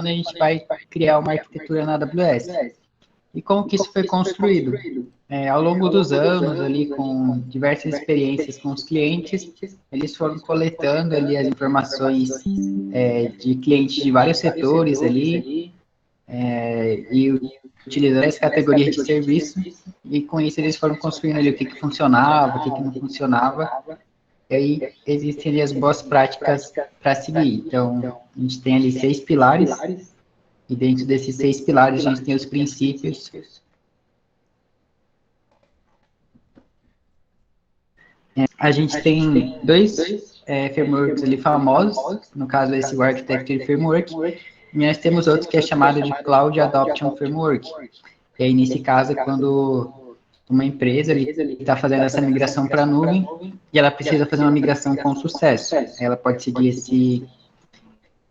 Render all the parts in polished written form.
a gente vai criar uma arquitetura na AWS. E como que isso foi construído? Ao longo dos anos, ali, com diversas experiências com os clientes, eles foram coletando ali as informações de clientes de vários setores ali, e utilizando as categorias de serviço, e com isso eles foram construindo ali o que funcionava, o que não funcionava, e aí existem ali as boas práticas para seguir. Então, a gente tem ali 6 pilares, e dentro desses 6 pilares a gente tem os princípios. A gente tem dois frameworks ali famosos, no caso esse o Architecture Framework, e nós temos outro que é chamado de Cloud Adoption Framework. E aí, nesse caso, é quando uma empresa está fazendo essa migração para a nuvem e ela precisa fazer uma migração com sucesso. Ela pode seguir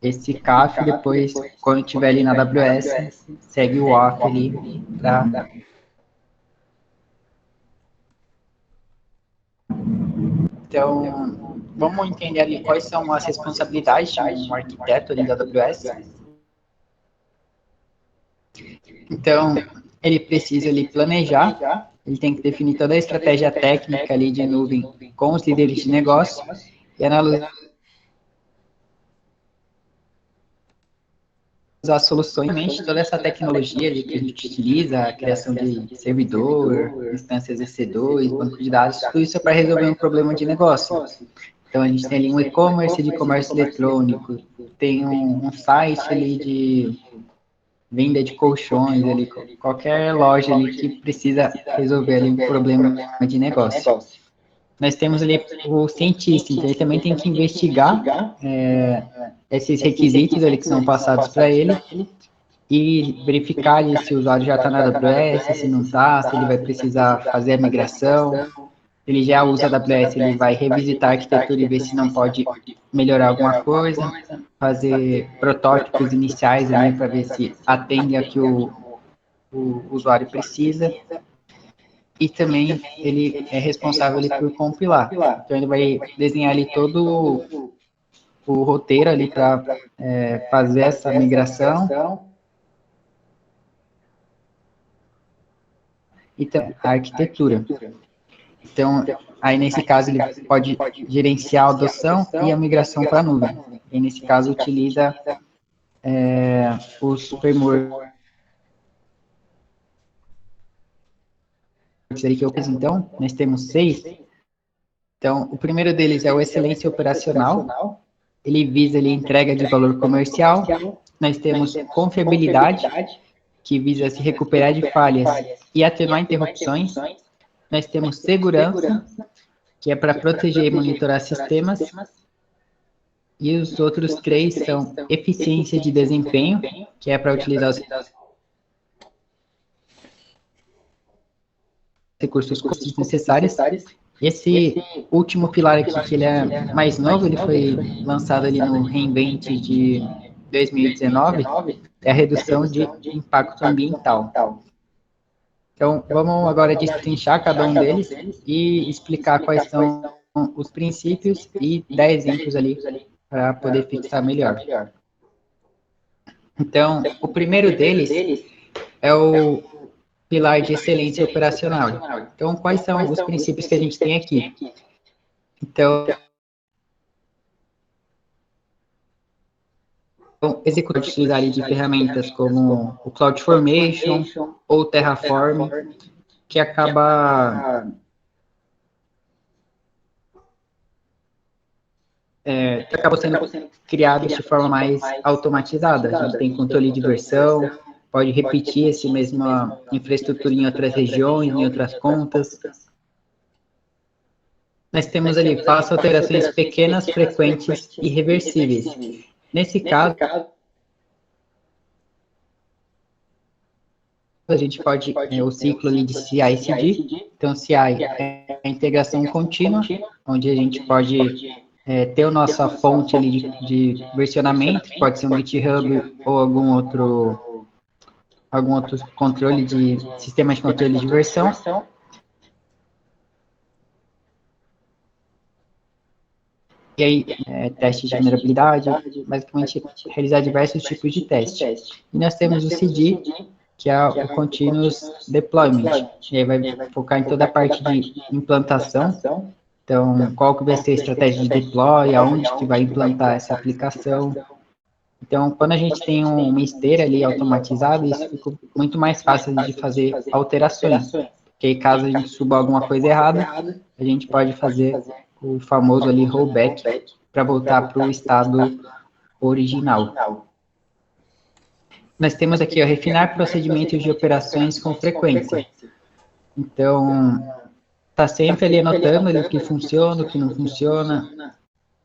esse CAF e depois, quando estiver ali na AWS, segue o auth ali para... Então, vamos entender ali quais são as responsabilidades de um arquiteto ali da AWS. Então, ele precisa ali planejar, ele tem que definir toda a estratégia técnica ali de nuvem com os líderes de negócio e analisar soluções, toda essa tecnologia ali que a gente utiliza, a criação de servidor, instâncias EC2, banco de dados, tudo isso é para resolver um problema de negócio. Então, a gente tem ali um e-commerce de comércio eletrônico, tem um site ali de venda de colchões, ali, qualquer loja ali que precisa resolver ali um problema de negócio. Nós temos ali o cientista, então ele também tem que investigar esses requisitos ali que são passados para ele e verificar ali se o usuário já está na AWS, se não está, se ele vai precisar fazer a migração. Ele já usa a AWS, ele vai revisitar a arquitetura e ver se não pode melhorar alguma coisa, fazer protótipos iniciais ali para ver se atende a que o usuário precisa. E também ele é responsável ali por compilar. Então ele vai desenhar ali todo o roteiro ali para fazer essa migração. E também a arquitetura. Então, aí nesse caso ele pode gerenciar a adoção e a migração para a nuvem. E nesse caso utiliza os frameworks aí que eu fiz. Então, nós temos 6. Então, o primeiro deles é o excelência operacional. Ele visa ali, a entrega de valor comercial. Nós temos confiabilidade, que visa se recuperar de falhas e atenuar interrupções. Nós temos segurança, que é para proteger e monitorar sistemas. E os outros 3 são eficiência de desempenho, que é para utilizar os recursos necessários. Esse último pilar aqui, que ele é mais novo, ele foi lançado ali no Reinvent de 2019, é a redução de impacto ambiental. Então, vamos agora destrinchar cada um deles e explicar quais são os princípios e dar exemplos ali para poder fixar melhor. Então, o primeiro deles é o pilar de excelência operacional. Então, quais são os princípios que a gente tem aqui? Então, executar a utilidade de ferramentas como o CloudFormation ou Terraform, que acaba sendo criados de forma mais automatizada. A gente tem controle de versão, pode repetir essa mesma infraestrutura em outras regiões, em outras contas. Nós temos ali, faça alterações pequenas, frequentes e reversíveis. Nesse caso, a gente pode, o ciclo ali de CI/CD, então CI é a integração contínua, onde a gente pode ter a nossa fonte ali de versionamento, pode ser um GitHub ou algum outro controle sistema de controle de versão. E aí, testes de vulnerabilidade, basicamente realizar diversos tipos de teste. E nós temos o CD, que é o Continuous Deployment. E aí vai focar em toda a parte de implantação. Então, qual que vai ser a estratégia de deploy, aonde que vai implantar essa aplicação. Então, quando a gente tem uma esteira ali automatizada, isso fica muito mais fácil de fazer alterações. Porque aí, caso a gente suba alguma coisa errada, a gente pode fazer o famoso ali rollback para voltar para o estado original. Nós temos aqui, ó, refinar procedimentos de operações com frequência. Então, tá sempre ali anotando ali o que funciona, o que não funciona,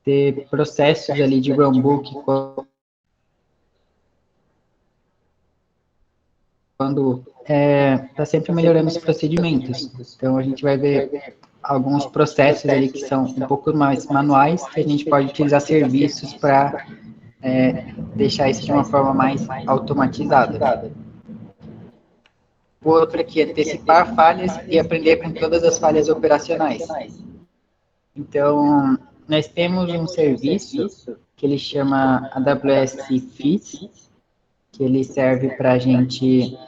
ter processos ali de runbook quando tá sempre melhorando os procedimentos. Então, a gente vai ver alguns processos ali que são um pouco mais manuais, que a gente pode utilizar serviços para deixar isso de uma forma mais automatizada. O outro aqui é antecipar falhas e aprender com todas as falhas operacionais. Então, nós temos um serviço que ele chama AWS Fits, que ele serve para a gente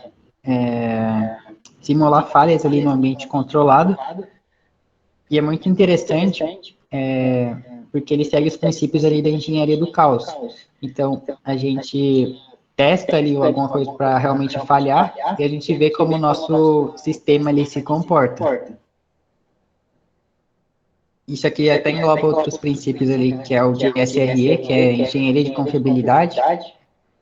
simular falhas ali no ambiente controlado. E é muito interessante, porque ele segue os princípios ali da engenharia do caos. Então, a gente testa ali alguma coisa para realmente falhar e a gente vê como o nosso sistema ali se comporta. Isso aqui até engloba outros princípios ali, que é o de SRE, que é engenharia de confiabilidade,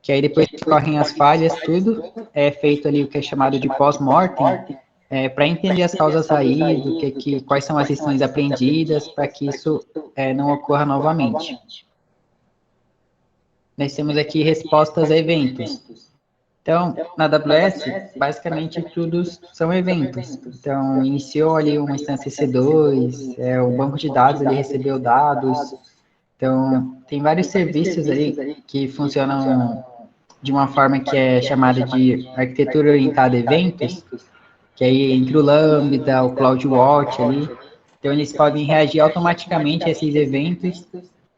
que aí depois que ocorrem as falhas, tudo é feito ali o que é chamado de pós-mortem, para entender as causas raiz, quais são as lições aprendidas, para que isso não ocorra novamente. Nós temos aqui respostas a eventos. Então, na AWS, basicamente tudo são eventos. Então, iniciou ali uma instância EC2, o banco de dados ali recebeu dados. Então, tem vários serviços ali que funcionam de uma forma que é chamada de arquitetura orientada a eventos, que aí entre o Lambda, o CloudWatch ali. Então, eles podem reagir automaticamente a esses eventos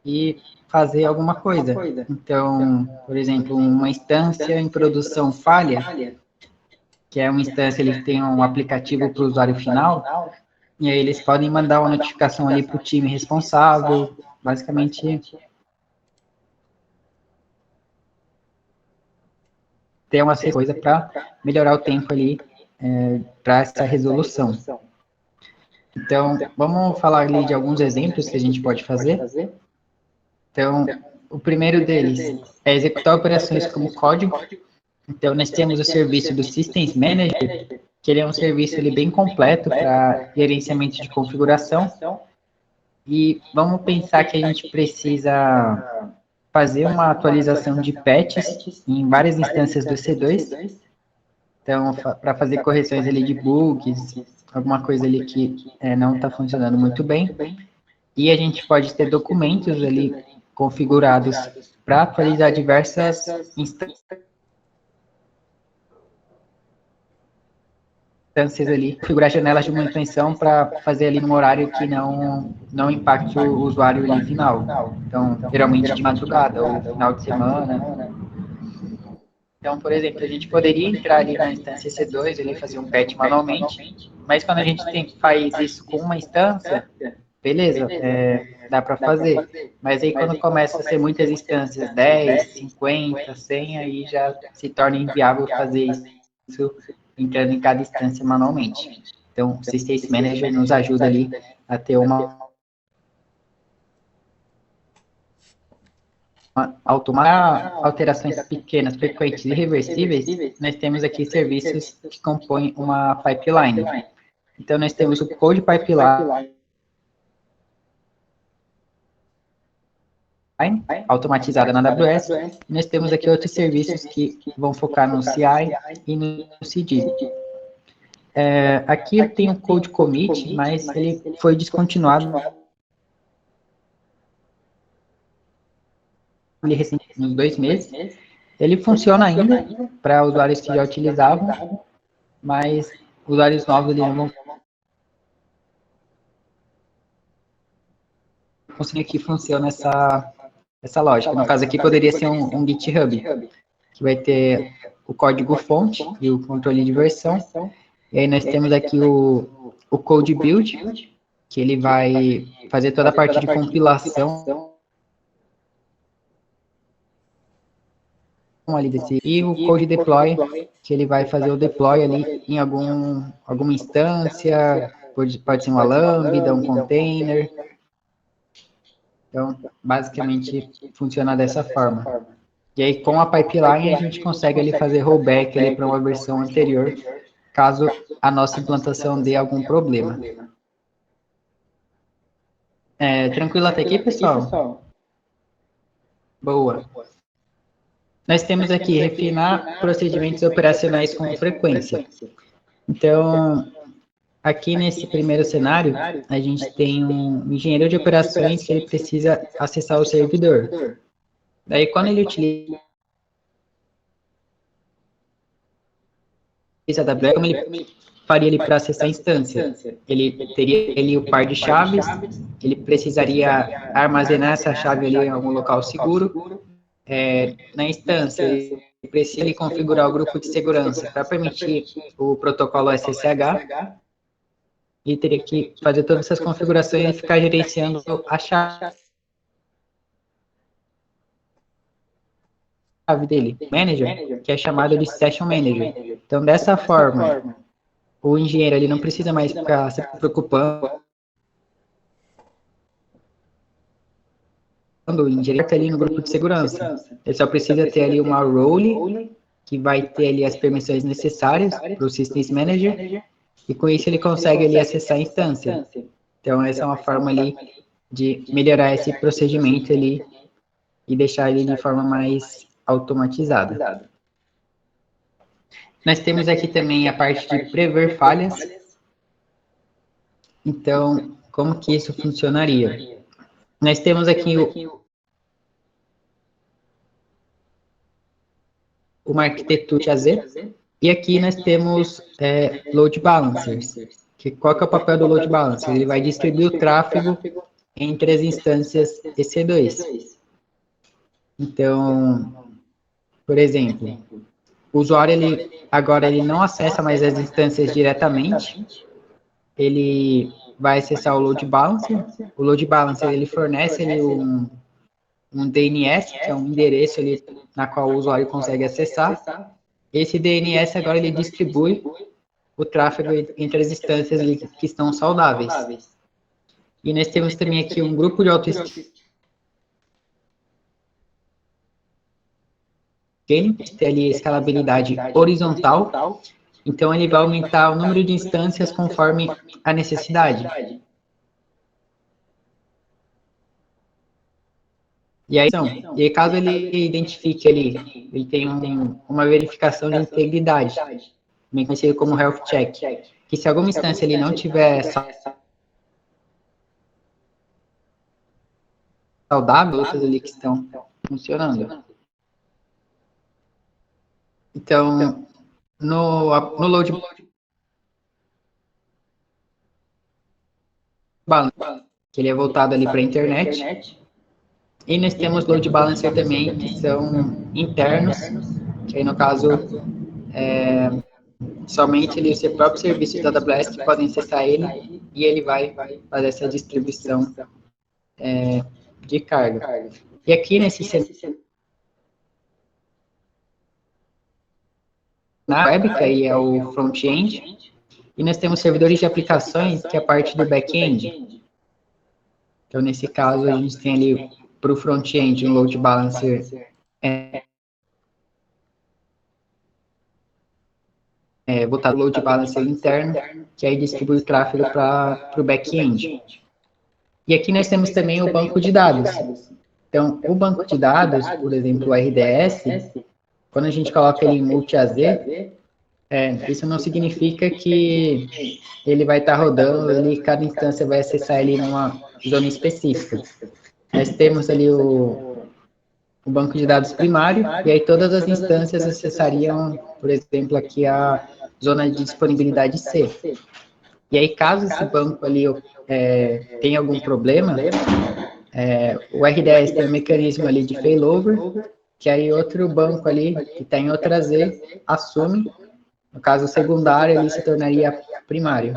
e fazer alguma coisa. Então, por exemplo, uma instância em produção falha, que é uma instância ali que tem um aplicativo para o usuário final, e aí eles podem mandar uma notificação ali para o time responsável, basicamente ter uma coisa para melhorar o tempo ali para essa resolução. Então, vamos falar ali de alguns exemplos que a gente pode fazer. Então, o primeiro deles é executar operações como código. Então, nós temos o serviço do Systems Manager, que ele é um serviço ali, bem completo para gerenciamento de configuração. E vamos pensar que a gente precisa fazer uma atualização de patches em várias instâncias do EC2. Então, para fazer correções ali de bugs, alguma coisa ali que não está funcionando muito bem. E a gente pode ter documentos ali configurados para atualizar diversas instâncias ali, configurar janelas de manutenção para fazer ali num horário que não impacte o usuário ali final. Então, geralmente de madrugada ou final de semana. Então, por exemplo, a gente poderia entrar ali na instância C2, ele fazer um patch manualmente, mas quando a gente faz isso com uma instância, beleza, dá para fazer. Mas aí quando começa a ser muitas instâncias, 10, 50, 100, aí já se torna inviável fazer isso entrando em cada instância manualmente. Então, o Systems Manager nos ajuda ali a ter automar alterações pequenas, frequentes e reversíveis. Nós temos aqui serviços que compõem uma pipeline. Então, nós temos o Code Pipeline, automatizada na AWS, e nós temos aqui outros serviços que vão focar no CI e no CD. Aqui tem o Code Commit, mas ele foi descontinuado nos 2 meses. Ele funciona ainda para usuários que já utilizavam, mas usuários novos ele não vão como que funciona essa lógica. No caso aqui, poderia ser um GitHub, que vai ter o código-fonte e o controle de versão. E aí nós temos aqui o Code Build, que ele vai fazer toda a parte de compilação ali desse, e o Code Deploy, que ele vai fazer o deploy ali em alguma instância, pode ser uma lambda, um container. Então, basicamente, funciona dessa forma. E aí, com a pipeline, a gente consegue ali fazer rollback ali para uma versão anterior, caso a nossa implantação dê algum problema. Tranquilo até aqui, pessoal? Boa. Nós temos aqui refinar procedimentos operacionais com frequência. Então, aqui nesse primeiro cenário, a gente tem um engenheiro de operações que ele precisa acessar o servidor. Daí, quando ele utiliza a AWS, como ele faria ele para acessar a instância? Ele teria ali o par de chaves, ele precisaria armazenar essa chave ali em algum local seguro. Na instância, ele precisa configurar o grupo de segurança para permitir o protocolo SSH, e teria que fazer todas essas configurações e ficar gerenciando a chave dele, Manager, que é chamado de Session Manager. Então, dessa forma, o engenheiro ele não precisa mais ficar se preocupando direto ali no grupo de segurança. Ele só precisa ter ali uma role, que vai ter ali as permissões necessárias para o Systems Manager, e com isso ele consegue ali acessar a instância. Então, essa é uma forma ali de melhorar esse procedimento ali e deixar ele de forma mais automatizada. Nós temos aqui também a parte de prever falhas. Então, como que isso funcionaria? Nós temos aqui uma arquitetura AZ, e aqui nós temos load balancers. Qual que é o papel do load balancer? Ele vai distribuir o tráfego entre as instâncias EC2. Então, por exemplo, o usuário agora ele não acessa mais as instâncias diretamente, ele vai acessar o load balancer. O load balancer ele fornece ali um DNS, que é um endereço ali na qual o usuário consegue acessar. Esse DNS agora ele distribui o tráfego entre as instâncias ali que estão saudáveis. E nós temos também aqui um grupo de autoscaling, que tem ali escalabilidade horizontal. Então, ele vai aumentar o número de instâncias conforme a necessidade. E aí, caso ele identifique ali, ele tem uma verificação de integridade, também conhecido como health check, que se alguma instância ele não tiver saudável, outras ali que estão funcionando. Então, no load balancer, que ele é voltado ali para a internet. E nós temos load balancer também, que são internos, que aí no caso, somente ali o seu próprio serviço da AWS que podem acessar ele, e ele vai fazer essa distribuição de carga. E aqui nesse cenário, na web, que aí é o front-end, e nós temos servidores de aplicações, que é a parte do back-end. Então, nesse caso, a gente tem ali para o front-end um load balancer voltado ao load balancer interno, que aí distribui o tráfego para o back-end. E aqui nós temos também o banco de dados. Então, o banco de dados, por exemplo, o RDS, quando a gente coloca ele em multi-AZ, isso não significa que ele vai estar rodando, cada instância vai acessar ele numa zona específica. Nós temos ali o banco de dados primário, e aí todas as instâncias acessariam, por exemplo, aqui a zona de disponibilidade C. E aí, caso esse banco ali tenha algum problema, O RDS tem um mecanismo ali de failover, que aí outro banco ali, que está em outra Z, assume, no caso o secundário, ele se tornaria primário.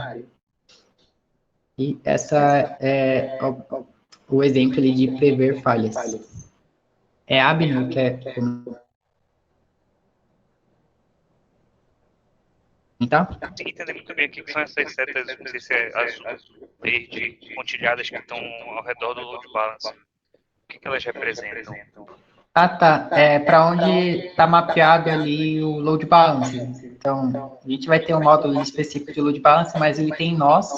E essa é o exemplo ali de prever falhas. É Abner que é... Então? Consegui entender muito bem o que são essas setas, não sei se é azul, verde, pontilhadas que estão ao redor do load balance. O que elas representam? Ah, tá. É para onde está mapeado ali o load balance. Então, a gente vai ter um módulo específico de load balance, mas ele tem nós,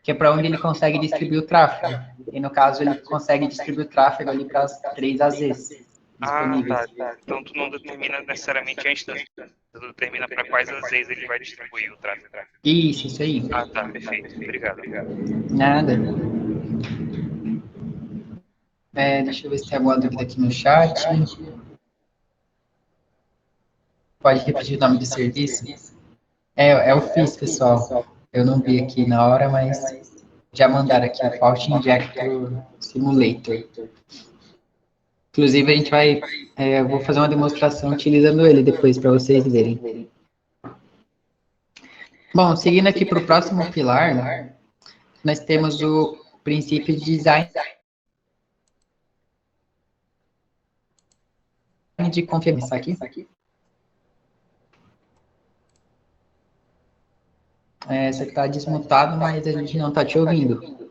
que é para onde ele consegue distribuir o tráfego. E no caso, ele consegue distribuir o tráfego ali para as 3 AZs disponíveis. Tá. Então, tu não determina necessariamente a instância. Tu determina para quais AZs ele vai distribuir o tráfego. Isso aí. Ah, tá. Perfeito. Obrigado. Nada. Deixa eu ver se tem alguma dúvida aqui no chat. Pode repetir o nome do serviço? É o FIS, pessoal. Eu não vi aqui na hora, mas já mandaram aqui o Fault Injector Simulator. Inclusive, a gente vai... eu vou fazer uma demonstração utilizando ele depois para vocês verem. Bom, seguindo aqui para o próximo pilar, nós temos o princípio de design de confiança aqui. Você está desmutado, mas a gente não está te ouvindo.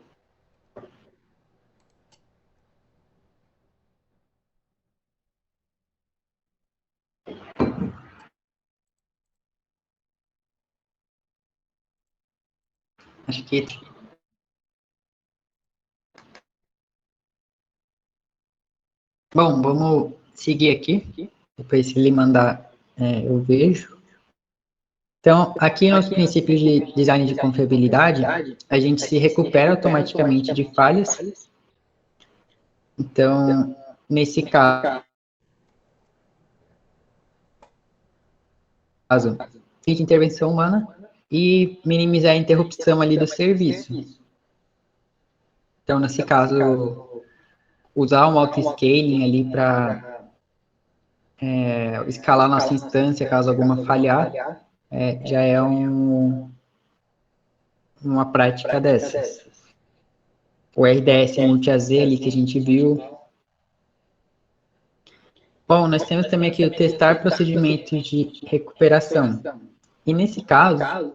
Acho que... Bom, vamos seguir aqui. Depois, se ele mandar, eu vejo. Então, aqui nos princípios de design de confiabilidade, a gente se recupera automaticamente de falhas. Então, nesse caso, de intervenção humana e minimizar a interrupção ali do serviço. Então, nesse caso, usar um auto-scaling ali para escalar nossa instância caso alguma falhar, já é uma prática dessas. O RDS multi-AZ ali que a gente viu. Bom, nós temos também aqui o testar procedimentos de recuperação. E nesse caso,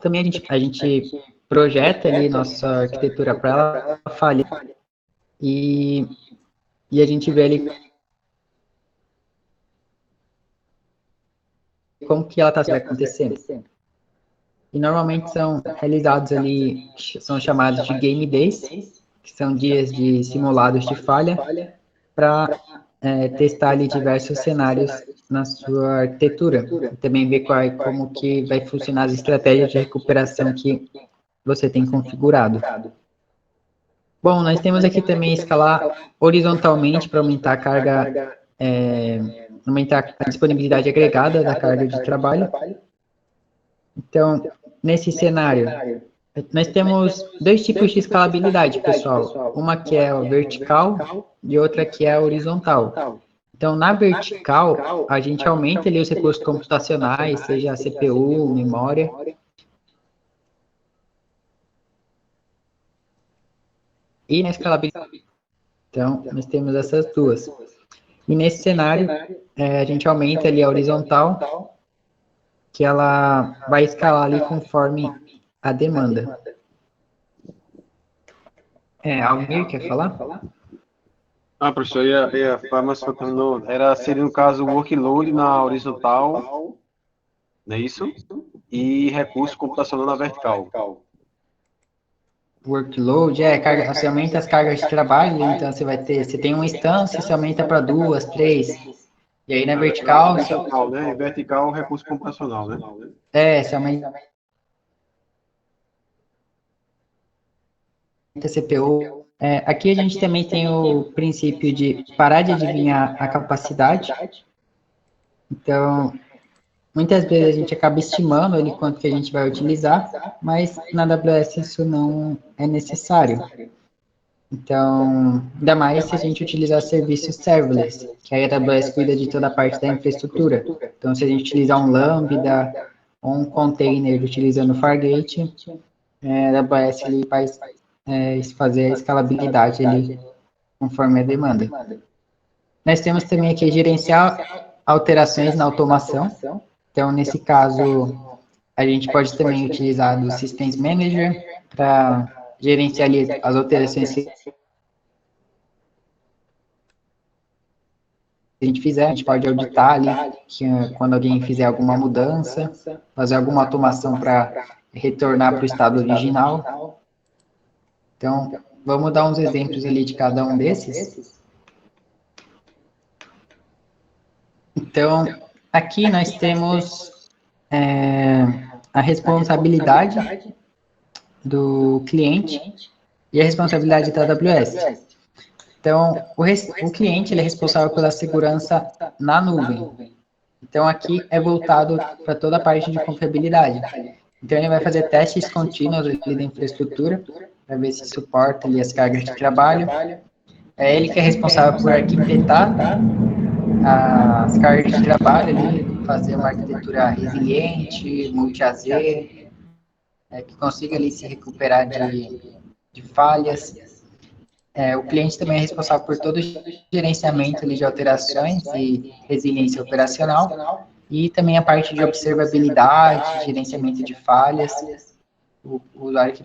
também a gente projeta ali nossa arquitetura para ela falhar e a gente vê ali como que ela está acontecendo. E normalmente são realizados ali, são chamados de Game Days, que são dias de simulados de falha, para testar ali diversos cenários na sua arquitetura. E também ver como que vai funcionar as estratégias de recuperação que você tem configurado. Bom, nós temos aqui também escalar horizontalmente para aumentar a carga, aumentar a disponibilidade agregada da carga de trabalho. Então, nesse cenário, nós temos dois tipos de escalabilidade, pessoal. Uma que é a vertical e outra que é a horizontal. Então, na vertical, a gente aumenta ali os recursos computacionais, seja a CPU, memória. E na escalabilidade. Então, nós temos essas duas. E nesse cenário, a gente aumenta ali a horizontal, que ela vai escalar ali conforme a demanda. Almir, quer falar? Professor, ia falar, mas seria no caso o workload na horizontal, não é isso? E recurso computacional na vertical. Workload, você aumenta as cargas de trabalho, então você tem uma instância, você aumenta para 2, 3. E aí na vertical... né? Vertical, recurso computacional, né? Você aumenta a CPU. Aqui a gente também tem o princípio de parar de adivinhar a capacidade. Então, Muitas vezes a gente acaba estimando ali quanto que a gente vai utilizar, mas na AWS isso não é necessário. Então, ainda mais se a gente utilizar serviços serverless, que a AWS cuida de toda a parte da infraestrutura. Então, se a gente utilizar um Lambda ou um container utilizando o Fargate, a AWS ele vai fazer a escalabilidade ali conforme a demanda. Nós temos também aqui gerenciar alterações na automação. Então, nesse caso, a gente pode também utilizar do Systems Manager para gerenciar ali as alterações que a gente fizer. A gente pode auditar ali que, quando alguém fizer alguma mudança, fazer alguma automação para retornar para o estado original. Então, vamos dar uns exemplos ali de cada um desses. Então, aqui nós temos a responsabilidade do cliente e a responsabilidade da AWS. Então, o cliente ele é responsável pela segurança na nuvem. Então, aqui é voltado para toda a parte de confiabilidade. Então, ele vai fazer testes contínuos ali da infraestrutura, para ver se suporta ali as cargas de trabalho. É ele que é responsável por arquitetar as cargas de trabalho ali, fazer uma arquitetura resiliente, multi-AZ, que consiga ali se recuperar de falhas. O cliente também é responsável por todo o gerenciamento ali de alterações e resiliência operacional, e também a parte de observabilidade, gerenciamento de falhas. O usuário que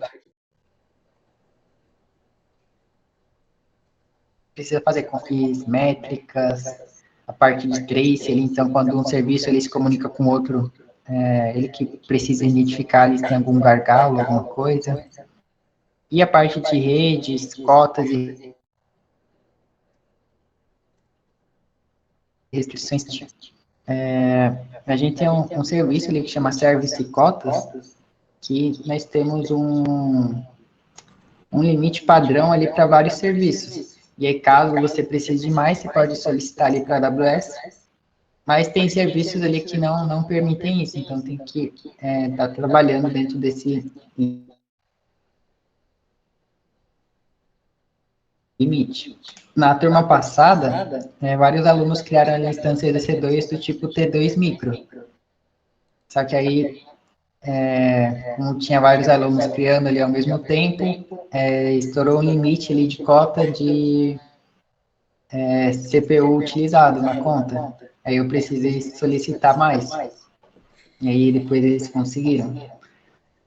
precisa fazer confis, métricas, a parte de trace, então quando um serviço ele se comunica com outro, ele que precisa identificar ali se tem algum gargalo, alguma coisa. E a parte de redes, cotas e restrições. A gente tem um serviço ali que chama Service Cotas, que nós temos um limite padrão ali para vários serviços. E aí, caso você precise de mais, você pode solicitar ali para a AWS, mas tem serviços ali que não permitem isso, então tem que estar trabalhando dentro desse limite. Na turma passada, vários alunos criaram a instância EC2 do tipo T2 micro. Só que aí, como tinha vários alunos criando ali ao mesmo tempo, estourou um limite ali de cota de CPU utilizado na conta. Aí eu precisei solicitar mais. E aí depois eles conseguiram.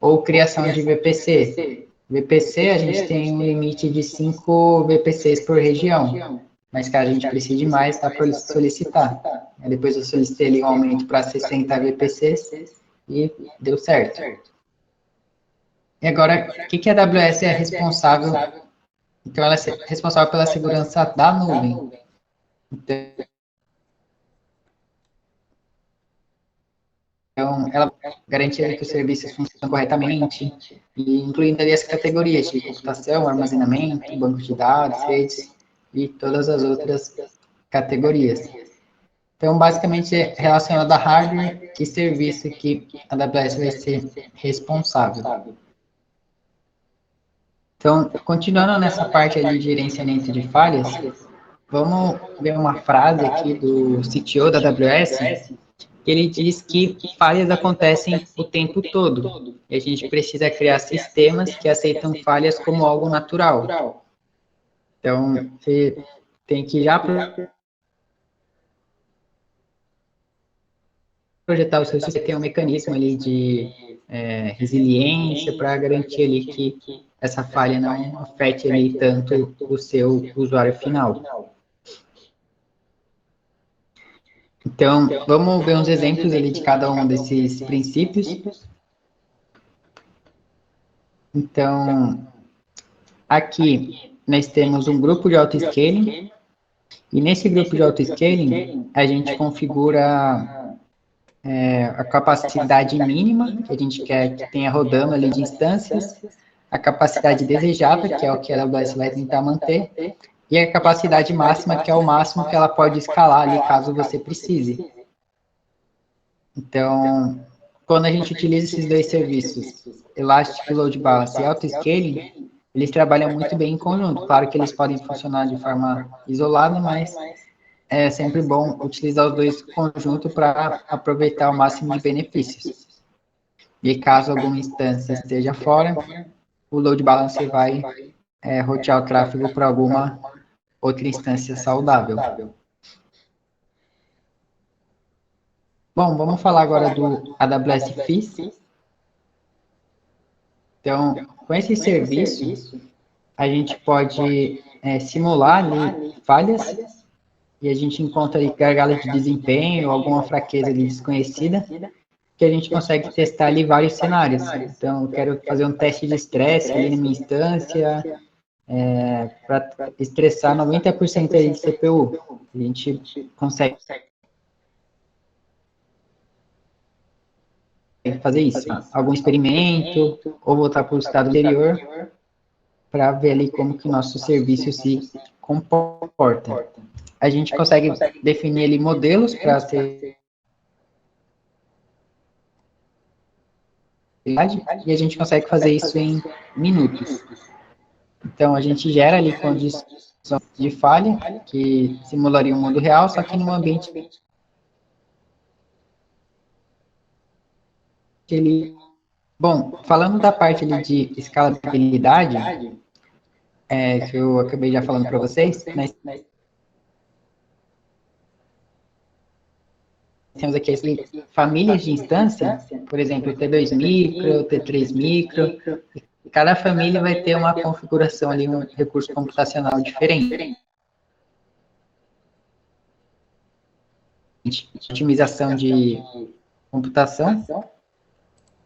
Ou criação de VPC. VPC, a gente tem um limite de 5 VPCs por região, mas caso a gente precise de mais, dá para solicitar. Aí depois eu solicitei ali um aumento para 60 VPCs e deu certo. E agora, o que a AWS é responsável? Então, ela é responsável pela segurança da nuvem. Então, ela garante que os serviços funcionam corretamente, e incluindo ali as categorias de computação, armazenamento, banco de dados, redes e todas as outras categorias. Então, basicamente, é relacionado a hardware e serviço que a AWS vai ser responsável. Então, continuando nessa parte ali de gerenciamento de falhas, vamos ver uma frase aqui do CTO da AWS, que ele diz que falhas acontecem o tempo todo, e a gente precisa criar sistemas que aceitam falhas como algo natural. Então, você tem que já projetar o seu sistema, tem um mecanismo ali de resiliência para garantir ali que essa falha não afete ali tanto o seu usuário final. Então, vamos ver uns exemplos ali de cada um desses princípios. Então, aqui nós temos um grupo de auto-scaling, e nesse grupo de auto-scaling, a gente configura a capacidade mínima, que a gente quer que tenha rodando ali de instâncias, a capacidade desejada, que é o que a AWS vai tentar manter, e a capacidade máxima, que é o máximo que ela pode escalar ali, caso você precise. Então, quando a gente utiliza esses dois serviços, Elastic Load Balance e Autoscaling, eles trabalham muito bem em conjunto. Claro que eles podem funcionar de forma isolada, mas é sempre bom utilizar os dois conjuntos para aproveitar o máximo de benefícios. E caso alguma instância esteja fora, o Load Balancer vai rotear o tráfego para alguma outra instância saudável. Bom, vamos falar agora do AWS FIS. Então, com esse serviço, a gente pode simular ali falhas e a gente encontra ali gargalos de desempenho ou alguma fraqueza ali desconhecida, que a gente consegue testar ali vários cenários. Então, eu quero fazer um teste de estresse ali na minha instância, para estressar 90% aí de CPU. A gente consegue fazer isso, algum experimento, ou voltar para o estado anterior, para ver ali como que o nosso serviço se comporta. A gente consegue definir ali modelos para ser e a gente consegue fazer isso em minutos. Então, a gente gera ali condições de falha, que simularia um mundo real, só que num ambiente que ele... Bom, falando da parte ali de escalabilidade, que eu acabei já falando para vocês, nós temos aqui famílias de instância, por exemplo, T2 micro, T3 micro, e cada família vai ter uma configuração ali, um recurso computacional diferente. Otimização de computação.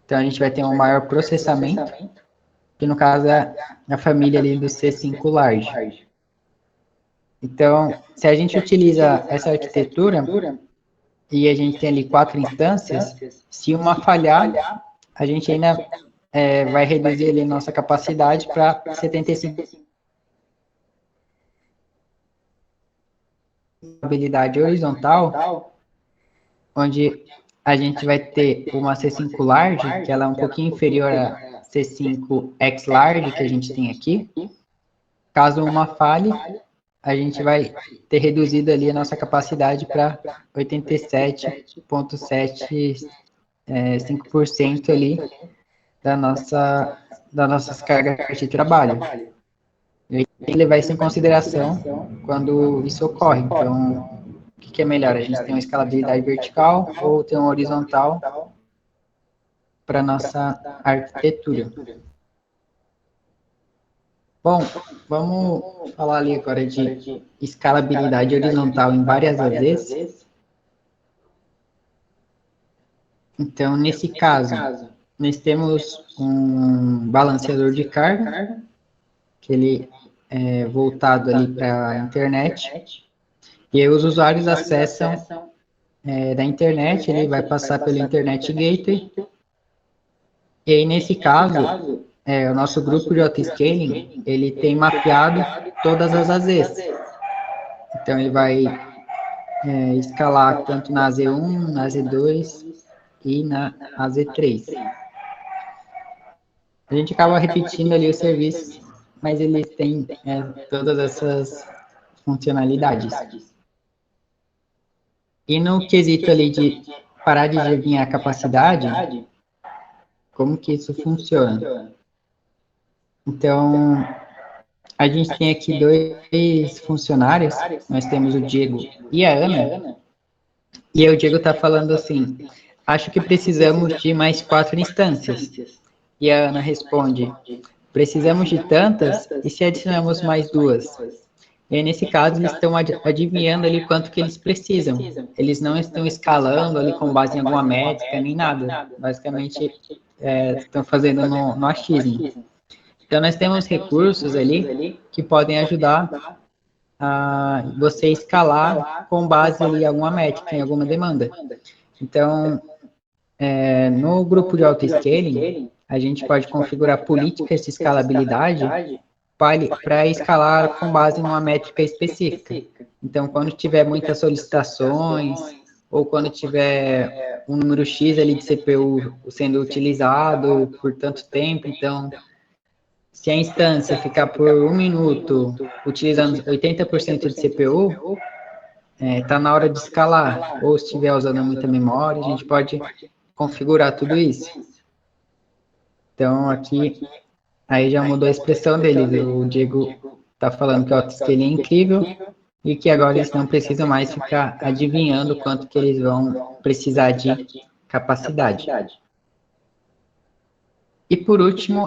Então, a gente vai ter um maior processamento, que no caso é a família ali do C5 Large. Então, se a gente utiliza essa arquitetura, e a gente tem ali 4 instâncias, se uma falhar, a gente ainda vai reduzir ali nossa capacidade para 75%. Habilidade horizontal, onde a gente vai ter uma C5 Large, que ela é um pouquinho inferior a C5 X Large, que a gente tem aqui. Caso uma falhe, a gente vai ter reduzido ali a nossa capacidade para 87,75% ali das nossas cargas de trabalho. E tem que levar isso em consideração quando isso ocorre. Então, o que é melhor? A gente tem uma escalabilidade vertical ou tem uma horizontal para nossa arquitetura? Bom, vamos falar ali agora de escalabilidade horizontal em várias AZs. Então, nesse caso, nós temos um balanceador de carga, que ele é voltado ali para a internet, e aí os usuários acessam da internet, ele vai passar pelo Internet Gateway, e aí nesse caso, o nosso grupo de autoscaling, ele tem mapeado todas as AZs. Então, ele vai escalar tanto na AZ1, na AZ2 e na AZ3. A gente acaba repetindo ali o serviço, mas ele tem todas essas funcionalidades. E no quesito ali de parar de adivinhar a capacidade, como que isso funciona? Então, a gente tem aqui 2 funcionários, nós temos o Diego e a Ana, e aí o Diego está falando assim, acho que precisamos de mais 4 instâncias. E a Ana responde, precisamos de tantas, e se adicionamos mais 2? E aí, nesse caso, eles estão adivinhando ali quanto que eles precisam. Eles não estão escalando ali com base em alguma métrica, nem nada. Basicamente, estão fazendo no achismo. Então, nós temos recursos ali que podem ajudar a você escalar com base ali em alguma métrica, em alguma demanda. Então, no grupo de autoscaling, a gente pode configurar políticas de escalabilidade para escalar com base numa métrica específica. Então, quando tiver muitas solicitações ou quando tiver um número X ali de CPU sendo utilizado por tanto tempo. Então, se a instância ficar por 1 minuto utilizando 80% de CPU, está na hora de escalar. Ou se estiver usando muita memória, a gente pode configurar tudo isso. Então, aqui, aí já mudou a expressão deles. O Diego está falando que o autoscaling é incrível e que agora eles não precisam mais ficar adivinhando quanto que eles vão precisar de capacidade. E por último,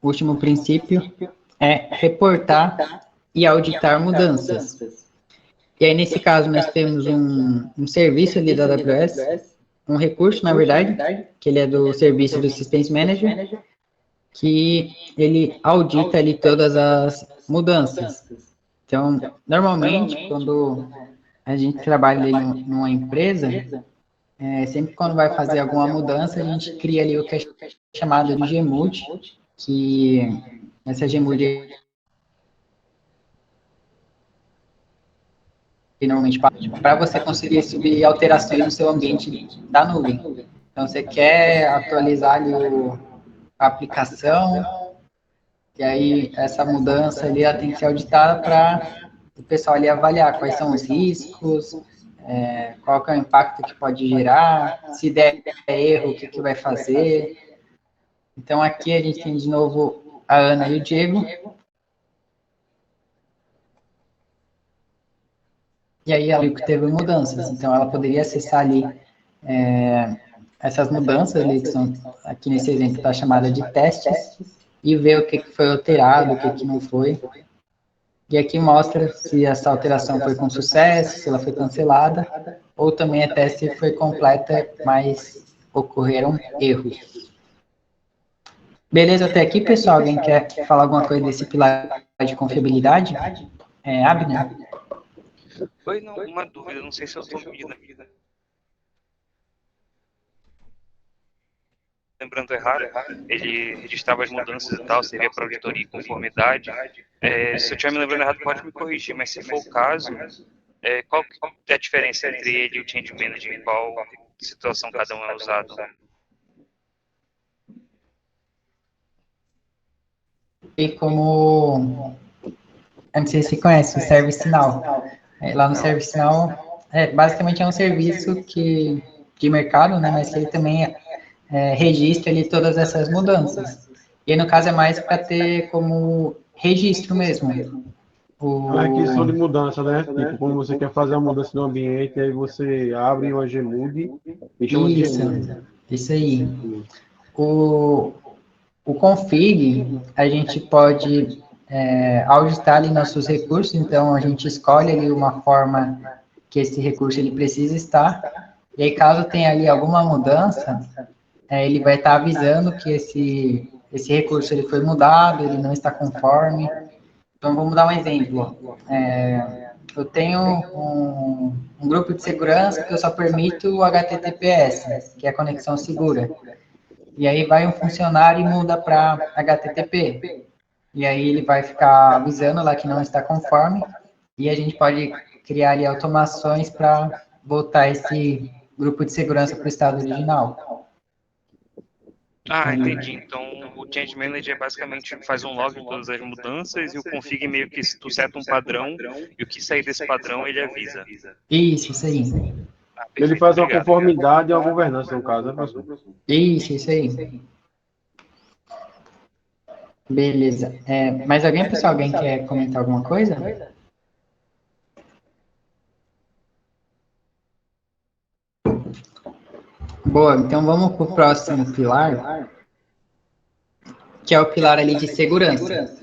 o último princípio é reportar e auditar mudanças. E aí, nesse caso, nós temos um serviço ali da AWS, um recurso, na verdade, que ele é do serviço do Systems Manager, que ele audita ali todas as mudanças. Então, normalmente, quando a gente trabalha ali numa empresa, sempre quando vai fazer alguma mudança, a gente cria ali o que é chamado de Gmood, que essa Gmood normalmente para você conseguir subir alterações no seu ambiente da nuvem. Então, você quer atualizar ali a aplicação, e aí essa mudança ali ela tem que ser auditada para o pessoal ali avaliar quais são os riscos, qual que é o impacto que pode gerar, se der erro, o que, que vai fazer. Então, aqui a gente tem de novo a Ana e o Diego. E aí ela viu que teve mudanças, então ela poderia acessar ali essas mudanças ali, que são, aqui nesse exemplo está chamada de testes, e ver o que foi alterado, o que não foi. E aqui mostra se essa alteração foi com sucesso, se ela foi cancelada, ou também até se foi completa, mas ocorreram erros. Beleza até aqui, pessoal? Alguém quer falar alguma coisa desse pilar de confiabilidade? Abner? Foi uma dúvida, não sei se eu estou lembrando errado. Ele registrava as mudanças e tal, seria para auditoria e conformidade. Se eu estiver me lembrando errado, pode me corrigir, mas se for o caso, qual que é a diferença entre ele e o Change Manager? Em qual situação cada um é usado? E como, eu não sei se você conhece, o ServiceNow. Lá no ServiceNow, basicamente é um serviço de mercado, né, mas que ele também registra ali todas essas mudanças. E aí, no caso, é mais para ter como registro mesmo. A requisição de mudança, né? Tipo, como você quer fazer a mudança no ambiente, aí você abre uma Gmood e chama de Gmood. Isso aí. O config, a gente pode auditar ali nossos recursos, então a gente escolhe ali uma forma que esse recurso ele precisa estar, e aí caso tenha ali alguma mudança, ele vai estar avisando que esse recurso ele foi mudado, ele não está conforme. Então vamos dar um exemplo. Eu tenho um grupo de segurança que eu só permito o HTTPS, que é a conexão segura. E aí vai um funcionário e muda para HTTP. E aí ele vai ficar avisando lá que não está conforme, e a gente pode criar ali automações para voltar esse grupo de segurança para o estado original. Entendi. Então, o Change Manager basicamente faz um log de todas as mudanças e o config meio que tu seta um padrão e o que sair desse padrão ele avisa. Isso aí. Ele faz uma conformidade e uma governança, no caso, né, professor? Isso aí. Beleza. Mais alguém, pessoal? Alguém quer comentar alguma coisa? Boa, então vamos para o próximo pilar, que é o pilar ali de segurança.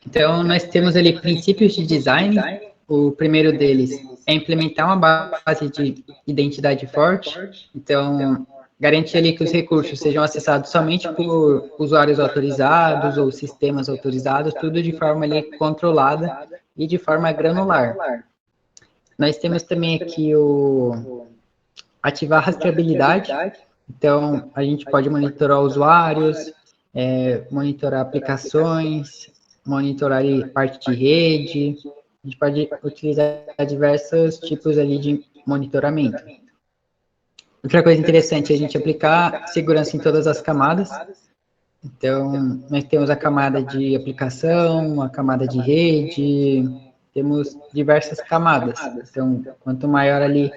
Então, nós temos ali princípios de design. O primeiro deles é implementar uma base de identidade forte. Então, garantir ali que os recursos sejam acessados somente por usuários autorizados ou sistemas autorizados, tudo de forma ali controlada e de forma granular. Nós temos também aqui ativar a rastreabilidade. Então, a gente pode monitorar usuários, monitorar aplicações, monitorar ali parte de rede. A gente pode utilizar diversos tipos ali de monitoramento. Outra coisa interessante é a gente aplicar segurança em todas as camadas. Então, nós temos a camada de aplicação, a camada de rede, temos diversas camadas. Então, quanto maior ali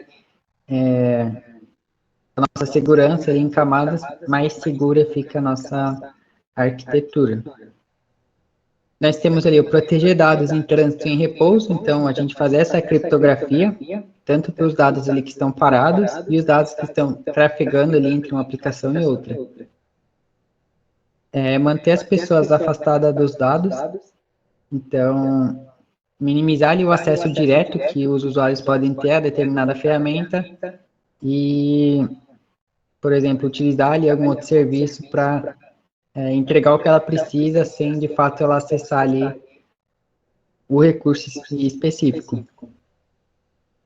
a nossa segurança ali em camadas, mais segura fica a nossa arquitetura. Nós temos ali o proteger dados em trânsito e em repouso, então a gente faz essa criptografia, tanto para os dados ali que estão parados e os dados que estão trafegando ali entre uma aplicação e outra. Manter as pessoas afastadas dos dados, então minimizar ali o acesso direto que os usuários podem ter a determinada ferramenta e, por exemplo, utilizar ali algum outro serviço para entregar o que ela precisa sem, de fato, ela acessar ali o recurso específico.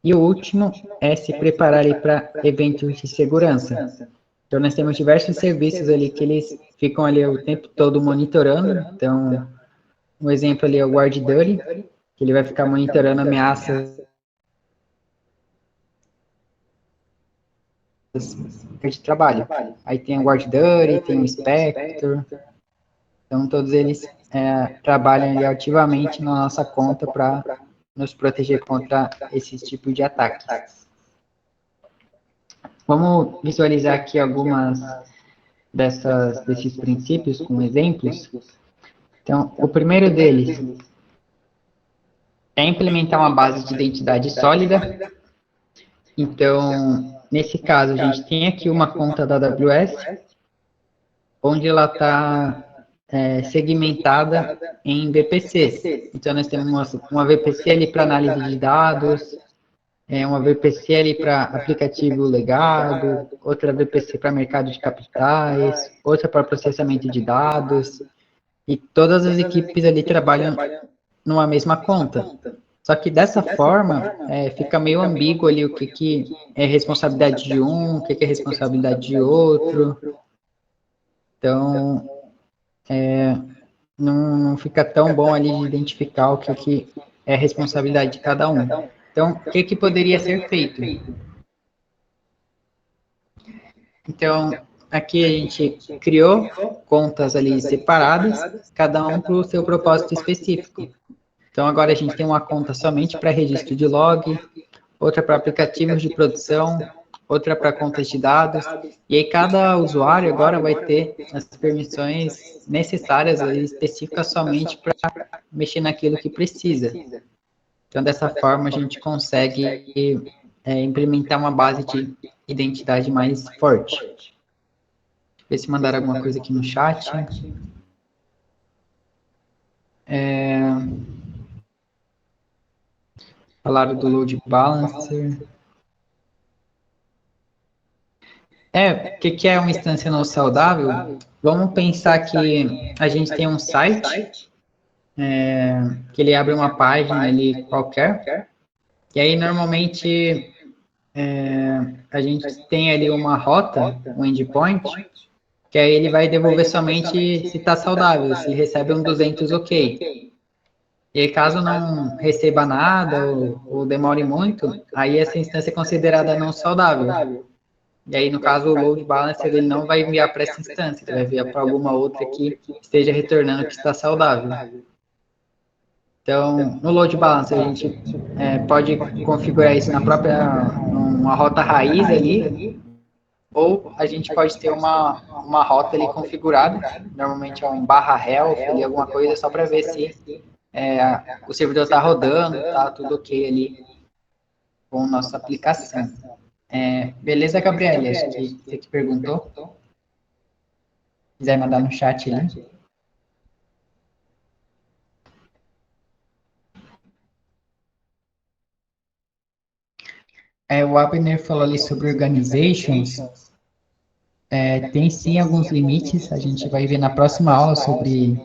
E o último é se preparar ali para eventos de segurança. Então, nós temos diversos serviços ali que eles ficam ali o tempo todo monitorando. Então, um exemplo ali é o GuardDuty, que ele vai ficar monitorando ameaças de trabalho. Aí tem o GuardDuty, tem o Spectre. Então, todos eles trabalham ali ativamente na nossa conta para nos proteger contra esses tipos de ataques. Vamos visualizar aqui algumas desses princípios com exemplos. Então, o primeiro deles é implementar uma base de identidade sólida. Então, nesse caso, a gente tem aqui uma conta da AWS, onde ela está segmentada em VPCs. Então, nós temos uma VPC ali para análise de dados, uma VPC ali para aplicativo legado, outra VPC para mercado de capitais, outra para processamento de dados, e todas as equipes ali trabalham numa mesma conta. Só que dessa forma, fica meio ambíguo ali o que é responsabilidade de um, o que é responsabilidade de outro. Então, não fica tão bom ali de identificar o que é responsabilidade de cada um. Então, o que poderia ser feito? Então, aqui a gente criou contas ali separadas, cada um para o seu propósito específico. Então, agora a gente tem uma conta somente para registro de log, outra para aplicativos de produção, outra para contas de dados, e aí cada usuário agora vai ter as permissões necessárias, específicas somente para mexer naquilo que precisa. Então, dessa forma, a gente consegue implementar uma base de identidade mais forte. Deixa eu ver se mandaram alguma coisa aqui no chat. Falaram do load balancer. O que é uma instância não saudável? Vamos pensar que a gente tem um site, que ele abre uma página ali qualquer, e aí normalmente a gente tem ali uma rota, um endpoint, que aí ele vai devolver somente se está saudável, se recebe um 200 ok. E aí, caso não receba nada ou demore muito, aí essa instância é considerada não saudável. E aí, no caso, o load balancer ele não vai enviar para essa instância, ele vai enviar para alguma outra que esteja retornando que está saudável. Então, no load balancer, a gente pode configurar isso na própria uma rota raiz ali, ou a gente pode ter uma rota ali configurada, normalmente é um /help, ali, alguma coisa, só para ver se o servidor está rodando, está tudo ok ali com a nossa aplicação. Beleza, Gabriela? Acho que você que perguntou. Se quiser mandar no chat ali. O Abner falou ali sobre organizations. Tem sim alguns limites, a gente vai ver na próxima aula sobre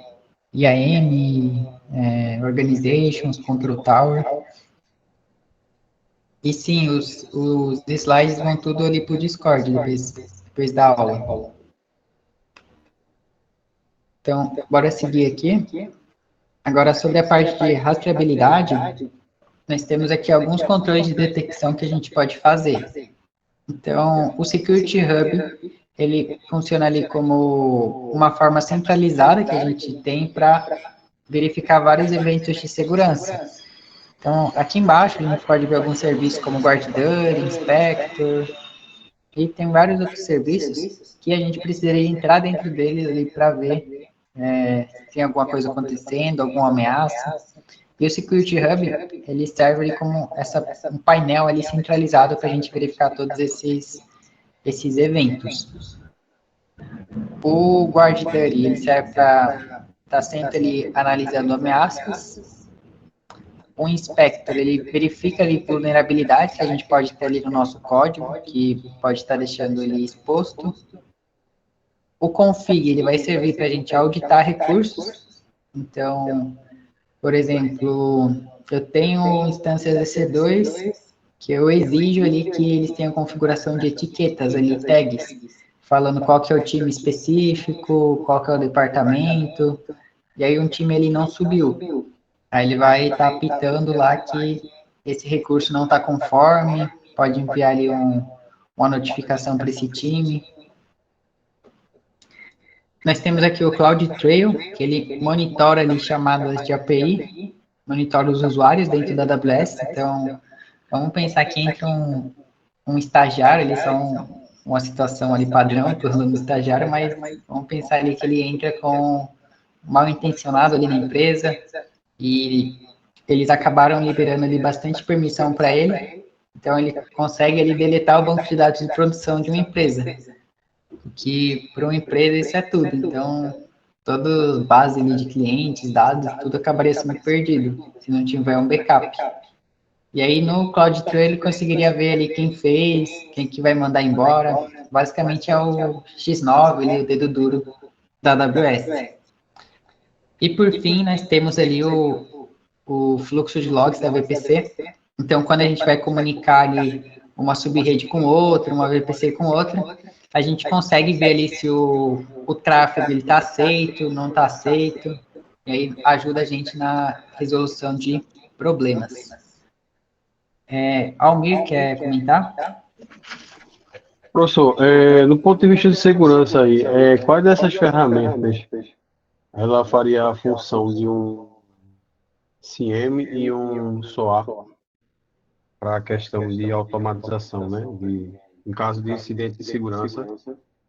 IAM, organizations, control tower. E sim, os slides vão tudo ali para o Discord, depois da aula. Então, bora seguir aqui. Agora, sobre a parte de rastreabilidade, nós temos aqui alguns controles de detecção que a gente pode fazer. Então, o Security Hub, ele funciona ali como uma forma centralizada que a gente tem para verificar vários eventos de segurança. Então, aqui embaixo a gente pode ver alguns serviços como GuardDuty, Inspector, e tem vários outros serviços que a gente precisaria entrar dentro deles ali para ver se tem alguma coisa acontecendo, alguma ameaça. E o Security Hub, ele serve ali como um painel ali centralizado para a gente verificar todos esses eventos. O GuardDuty, ele serve para estar sempre ali analisando ameaças. O Inspector, ele verifica ali vulnerabilidades que a gente pode ter ali no nosso código, que pode estar deixando ele exposto. O Config, ele vai servir para a gente auditar recursos. Então, por exemplo, eu tenho instâncias EC2 que eu exijo ali que eles tenham configuração de etiquetas ali, tags, falando qual que é o time específico, qual que é o departamento, e aí um time ele não subiu. Aí ele vai estar apitando lá que esse recurso não está conforme, pode enviar ali uma notificação para esse time. Nós temos aqui o CloudTrail, que ele monitora ali chamadas de API, monitora os usuários dentro da AWS. Então, vamos pensar que entra um estagiário, eles são uma situação ali padrão para o estagiário, mas vamos pensar ali que ele entra com mal intencionado ali na empresa e eles acabaram liberando ali bastante permissão para ele, então ele consegue ali deletar o banco de dados de produção de uma empresa, que para uma empresa isso é tudo, então toda base ali de clientes, dados, tudo acabaria sendo perdido, se não tiver um backup. E aí no CloudTrail ele conseguiria ver ali quem fez, quem que vai mandar embora, basicamente é o X9, ali, o dedo duro da AWS. E por fim, nós temos ali o fluxo de logs da VPC. Então, quando a gente vai comunicar ali uma subrede com outra, uma VPC com outra, a gente consegue ver ali se o tráfego está aceito, não está aceito, e aí ajuda a gente na resolução de problemas. Almir, quer comentar? Professor, no ponto de vista de segurança aí, quais dessas ferramentas ela faria a função de um CIEM e um SOAR para a questão de automatização, né? Em caso de incidente de segurança.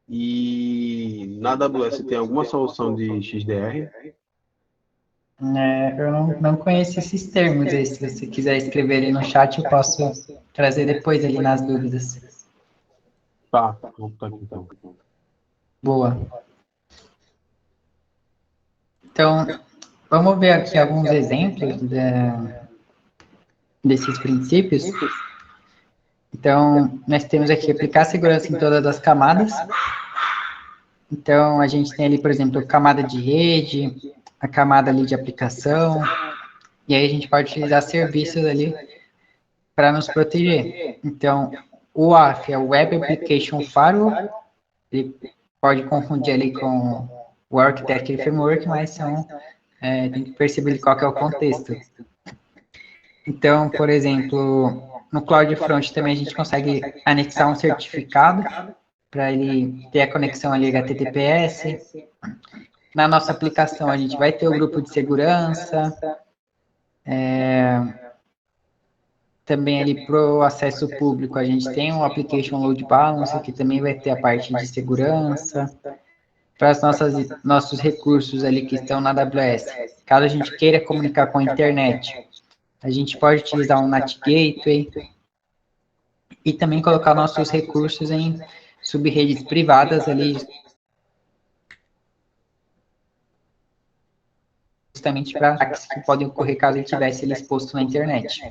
E na AWS tem alguma solução de XDR? Eu não conheço esses termos aí. Se você quiser escrever ali no chat, eu posso trazer depois ali nas dúvidas. Tá, vamos botar aqui então. Boa. Então, vamos ver aqui alguns exemplos desses princípios. Então, nós temos aqui aplicar segurança em todas as camadas. Então, a gente tem ali, por exemplo, a camada de rede, a camada ali de aplicação, e aí a gente pode utilizar serviços ali para nos proteger. Então, o WAF é o Web Application Firewall, ele pode confundir ali com o Architecture Framework, mas tem que perceber qual que é o contexto. Então, por exemplo, no CloudFront também a gente consegue anexar um certificado para ele ter a conexão ali HTTPS. Na nossa aplicação a gente vai ter o grupo de segurança, também ali para o acesso público a gente tem um Application Load Balancer, que também vai ter a parte de segurança. Para os nossos recursos ali que estão na AWS, caso a gente queira comunicar com a internet, a gente pode utilizar um NAT Gateway e também colocar nossos recursos em subredes privadas ali, justamente para ataques que podem ocorrer caso ele tivesse ele exposto na internet.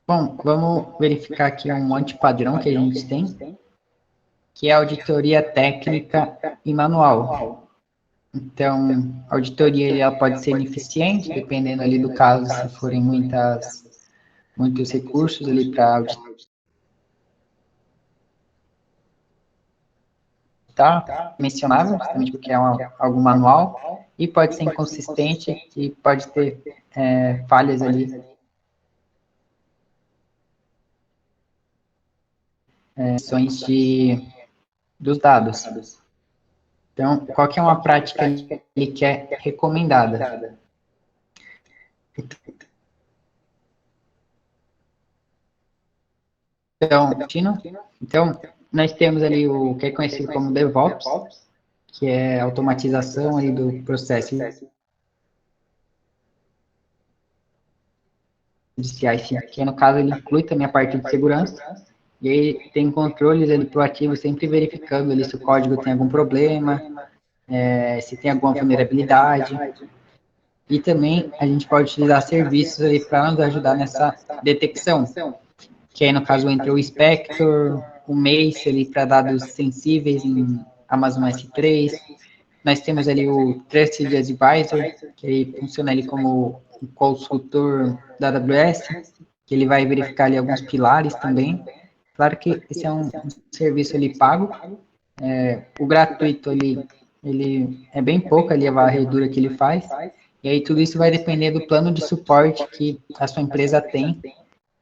Bom, vamos verificar aqui um antipadrão que a gente tem, que é a auditoria técnica e manual. Então, a auditoria ela pode ser ineficiente, dependendo ali do caso, se forem muitos recursos ali para auditar, mencionável, justamente porque é algo manual, e pode ser inconsistente e pode ter falhas ali ações dos dados. Então, qual que é uma prática ali que é recomendada? Então, nós temos ali o que é conhecido como DevOps, que é a automatização ali do processo de CI/CD, que no caso ele inclui também a parte de segurança, e aí tem controles ali proativos, sempre verificando ali se o código tem algum problema, se tem alguma vulnerabilidade, e também a gente pode utilizar serviços ali para nos ajudar nessa detecção, que aí no caso entra o Inspector, o Mace ali para dados sensíveis em Amazon S3, nós temos ali o Trusted Advisor, que aí funciona ali como um consultor da AWS, que ele vai verificar ali alguns pilares também. Claro que esse é um serviço ali pago, o gratuito ele é bem pouco ali a varredura que ele faz, e aí tudo isso vai depender do plano de suporte que a sua empresa tem,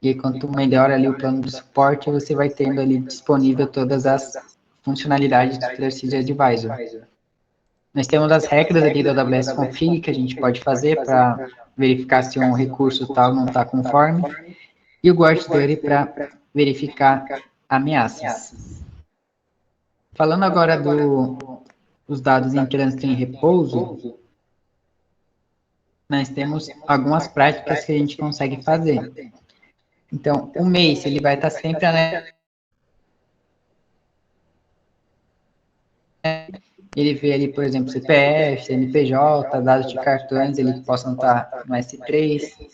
e aí, quanto melhor ali o plano de suporte, você vai tendo ali disponível todas as funcionalidades do Trusted Advisor. Nós temos as regras ali do AWS Config que a gente pode fazer para verificar se um recurso tal não está conforme, e o GuardDuty para verificar ameaças. Falando agora dos dados em trânsito em repouso, nós temos algumas práticas que a gente consegue fazer. Então, o Mace, ele vai estar sempre ele vê ali, por exemplo, CPF, CNPJ, dados de cartões, ele que possam estar no S3.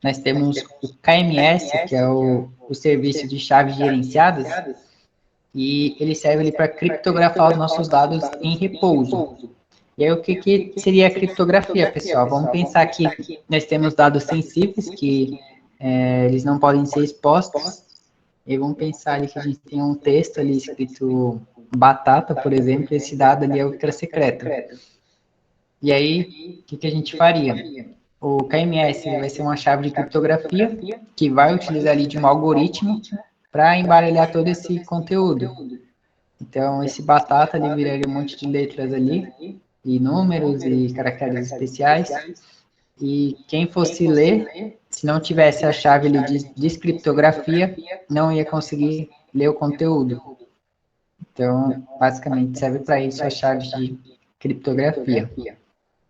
Nós temos o KMS, que é o serviço de chaves gerenciadas, e ele serve ali para criptografar os nossos dados em repouso. E aí, o que seria a criptografia, pessoal? Vamos pensar que nós temos dados sensíveis, que eles não podem ser expostos, e vamos pensar ali que a gente tem um texto ali escrito batata, por exemplo, esse dado ali é ultra secreto. E aí, o que a gente faria? O KMS vai ser uma chave de criptografia que vai utilizar ali de um algoritmo para embaralhar todo esse conteúdo. Então, esse batata ali viraria um monte de letras ali, e números e caracteres especiais, e quem fosse ler, se não tivesse a chave ali de descriptografia, não ia conseguir ler o conteúdo. Então, basicamente, serve para isso a chave de criptografia.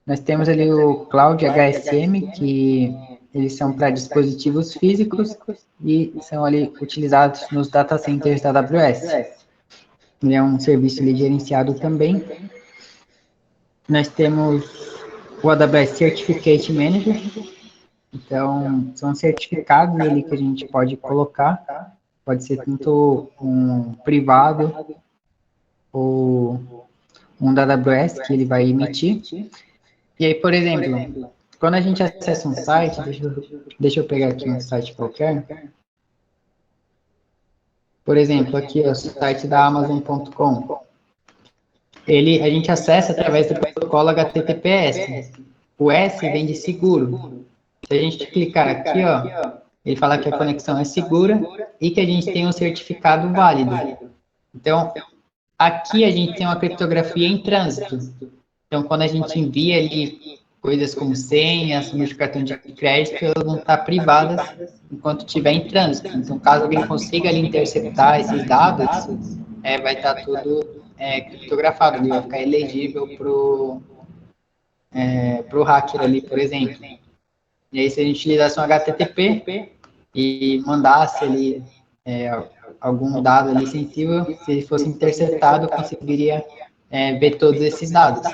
Nós temos ali o Cloud HSM, que eles são para dispositivos físicos e são ali utilizados nos data centers da AWS. Ele é um serviço ali gerenciado também. Nós temos o AWS Certificate Manager. Então, são certificados ali que a gente pode colocar. Pode ser tanto um privado ou um da AWS que ele vai emitir. E aí, por exemplo, quando a gente acessa um site, deixa eu pegar aqui um site qualquer. Por exemplo, aqui o site da Amazon.com. A gente acessa através do protocolo HTTPS. O S vem de seguro. Se a gente clicar aqui, ó, ele fala que a conexão é segura e que a gente tem um certificado válido. Então, aqui a gente tem uma criptografia em trânsito. Então, quando a gente envia ali coisas como senhas, número de cartão de crédito, elas vão estar privadas enquanto estiver em trânsito. Então, caso alguém consiga ali interceptar esses dados, vai estar tudo criptografado, ele vai ficar elegível para o hacker ali, por exemplo. E aí, se a gente utilizasse um HTTP e mandasse ali algum dado ali sensível, se ele fosse interceptado, conseguiria ver todos esses dados.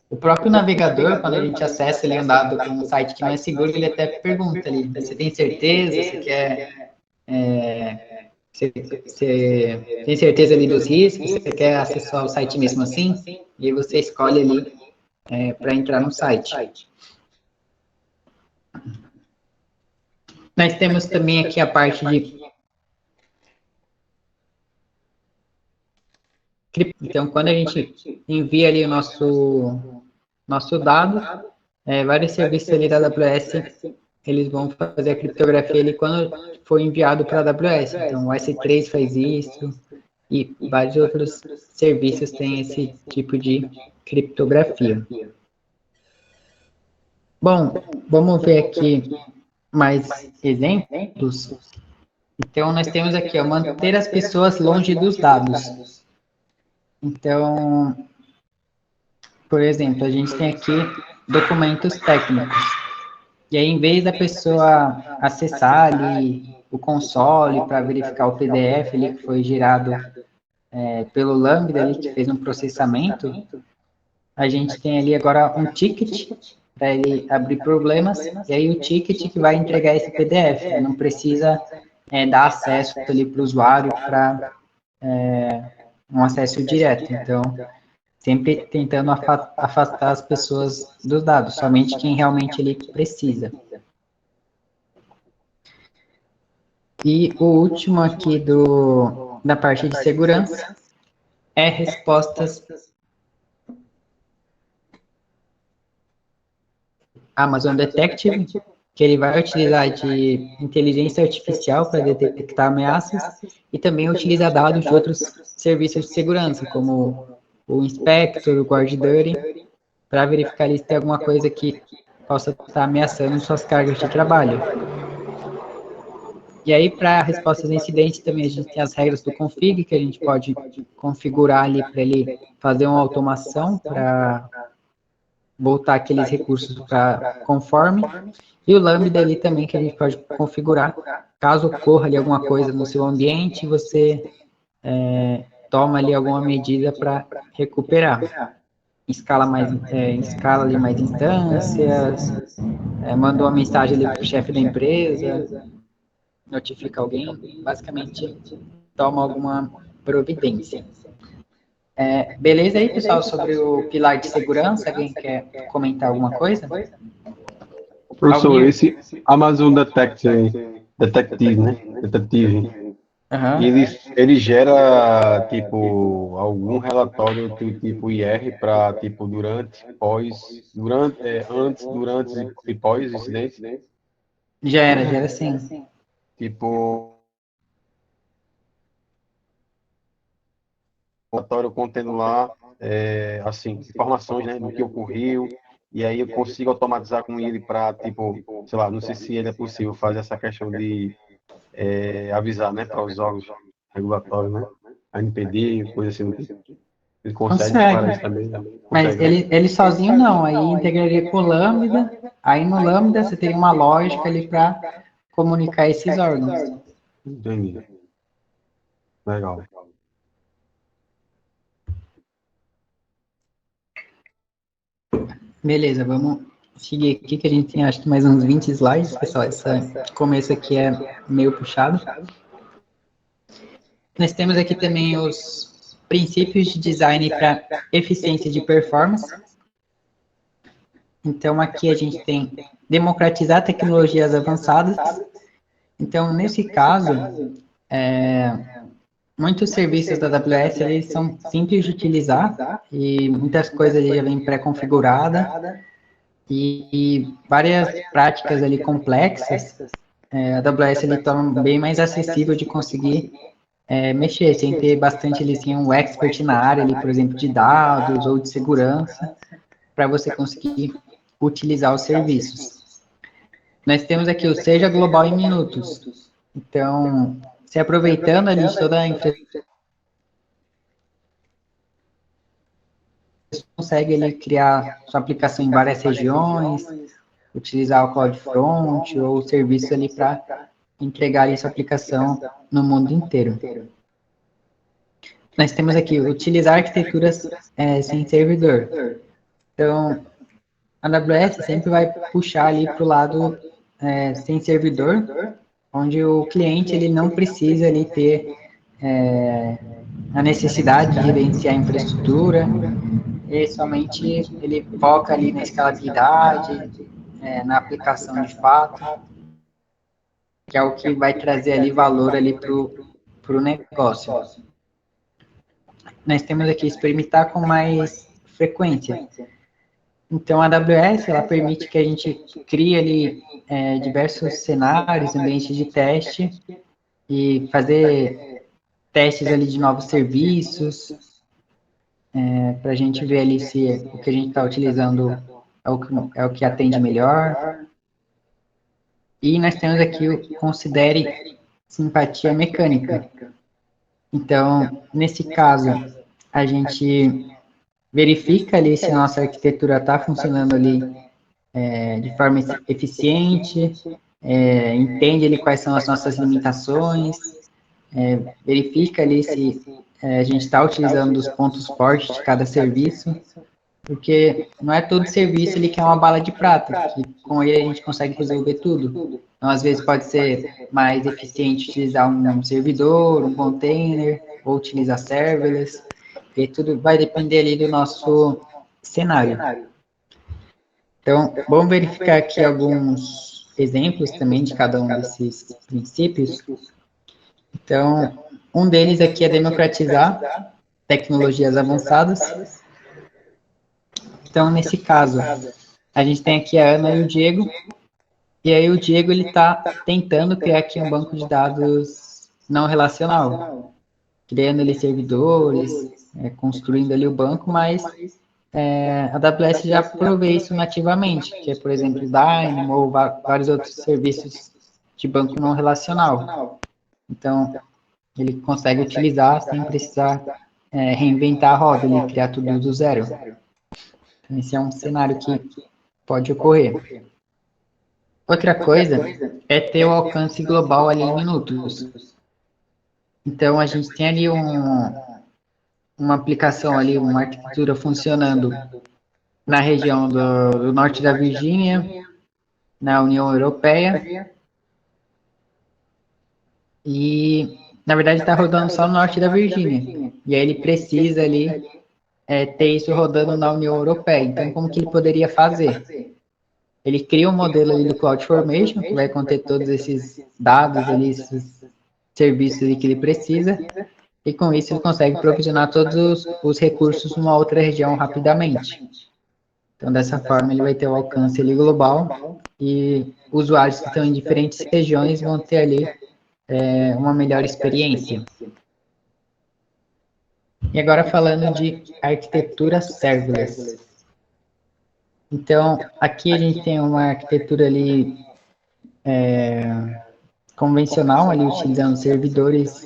O próprio navegador, quando a gente acessa ali um dado com um site que não é seguro, ele até pergunta ali, você tem certeza, você quer... Você tem certeza ali dos riscos, você quer acessar o site mesmo assim, e aí você escolhe ali para entrar no site. Nós temos também aqui a parte de... Então, quando a gente envia ali o nosso dado, vários serviços ali da AWS, eles vão fazer a criptografia ali quando for enviado para a AWS. Então, o S3 faz isso, e vários outros serviços têm esse tipo de criptografia. Bom, vamos ver aqui mais exemplos. Então, nós temos aqui, ó, manter as pessoas longe dos dados. Então, por exemplo, a gente tem aqui documentos técnicos. E aí, em vez da pessoa acessar ali o console para verificar o PDF ali que foi gerado pelo Lambda ali, que fez um processamento, a gente tem ali agora um ticket para ele abrir problemas, e aí o ticket que vai entregar esse PDF. Não precisa dar acesso ali para o usuário para um acesso direto. Então, sempre tentando afastar as pessoas dos dados, somente quem realmente ele precisa. E o último aqui da parte de segurança é respostas Amazon Detective, que ele vai utilizar de inteligência artificial para detectar ameaças e também utiliza dados de outros serviços de segurança, como o Inspector, o Guard Duty, para verificar se tem alguma coisa que possa estar ameaçando suas cargas de trabalho. E aí, para respostas a incidentes, também a gente tem as regras do config, que a gente pode configurar ali para ele fazer uma automação para voltar aqueles recursos para conforme. E o Lambda ali também, que a gente pode configurar. Caso ocorra ali alguma coisa no seu ambiente, você toma ali alguma medida para recuperar. Escala ali mais instâncias, manda uma mensagem ali para o chefe da empresa, notifica alguém, basicamente toma alguma providência. Beleza aí, pessoal, sobre o pilar de segurança? Alguém quer comentar alguma coisa? Professor, esse Amazon Detective, né? Detective. Ele gera, tipo, algum relatório do tipo IR para, tipo, antes, durante e pós-incidente? Gera sim. Tipo, relatório contendo lá, assim, informações, né, do que ocorreu, e aí eu consigo automatizar com ele para, tipo, sei lá, não sei se ele é possível fazer essa questão de avisar, né, para os órgãos regulatórios, né, a NPD, coisa assim, ele consegue para isso também, né? Mas ele sozinho não, aí integraria com o Lambda, aí no Lambda você teria uma lógica ali para comunicar esses órgãos. Entendi. Legal. Beleza, vamos seguir aqui, que a gente tem acho que mais uns 20 slides, pessoal. Esse começo aqui é meio puxado. Nós temos aqui também os princípios de design para eficiência de performance. Então, aqui a gente tem democratizar tecnologias avançadas. Então, nesse caso, muitos serviços da AWS eles são simples de utilizar e muitas coisas já vêm pré-configuradas e várias práticas ali complexas, a AWS ele torna bem mais acessível de conseguir mexer, sem ter bastante ali, assim, um expert na área ali, por exemplo, de dados ou de segurança, para você conseguir utilizar os serviços. Nós temos aqui o Seja Global em Minutos. Então, se aproveitando ali de toda a infraestrutura, você consegue ali criar sua aplicação em várias regiões, utilizar o CloudFront ou o serviço ali para entregar ali sua aplicação no mundo inteiro. Nós temos aqui, utilizar arquiteturas sem servidor. Então, a AWS sempre vai puxar ali para o lado sem servidor, onde o cliente ele não precisa ali ter a necessidade de gerenciar a infraestrutura, e somente ele foca ali na escalabilidade, na aplicação de fato, que é o que vai trazer ali valor ali para o negócio. Nós temos aqui experimentar com mais frequência. Então, a AWS, ela permite que a gente crie ali diversos cenários, ambientes de teste, e fazer testes ali de novos serviços, para a gente ver ali se o que a gente está utilizando é o que atende melhor. E nós temos aqui o considere simpatia mecânica. Então, nesse caso, a gente verifica ali se a nossa arquitetura está funcionando ali de forma eficiente, entende ali quais são as nossas limitações, verifica ali se a gente está utilizando os pontos fortes de cada serviço, porque não é todo serviço ali que é uma bala de prata, que com ele a gente consegue resolver tudo. Então, às vezes pode ser mais eficiente utilizar um servidor, um container, ou utilizar serverless, e tudo vai depender ali do nosso cenário. Então, vamos verificar aqui alguns exemplos também de cada um desses princípios. Então, um deles aqui é democratizar tecnologias avançadas. Então, nesse caso, a gente tem aqui a Ana e o Diego, e aí o Diego ele está tentando criar aqui um banco de dados não relacional, criando ali servidores, construindo ali o banco, mas a AWS já provê isso nativamente, que é, por exemplo, o Dynamo ou vários outros serviços de banco não relacional. Então, ele consegue utilizar sem precisar reinventar a roda, ele criar tudo do zero. Então, esse é um cenário que pode ocorrer. Outra coisa é ter o alcance global ali em minutos. Então, a gente tem ali uma aplicação ali, uma arquitetura funcionando na região do norte da Virgínia, na União Europeia, e, na verdade, está rodando só no norte da Virgínia, e aí ele precisa ali ter isso rodando na União Europeia. Então, como que ele poderia fazer? Ele cria um modelo ali do CloudFormation, que vai conter todos esses dados ali, esses serviços ali que ele precisa, e com isso ele consegue provisionar todos os recursos numa outra região rapidamente. Então, dessa forma, ele vai ter o alcance ali global, e usuários que estão em diferentes regiões vão ter ali uma melhor experiência. E agora falando de arquitetura serverless. Então, aqui a gente tem uma arquitetura ali convencional, ali utilizando servidores,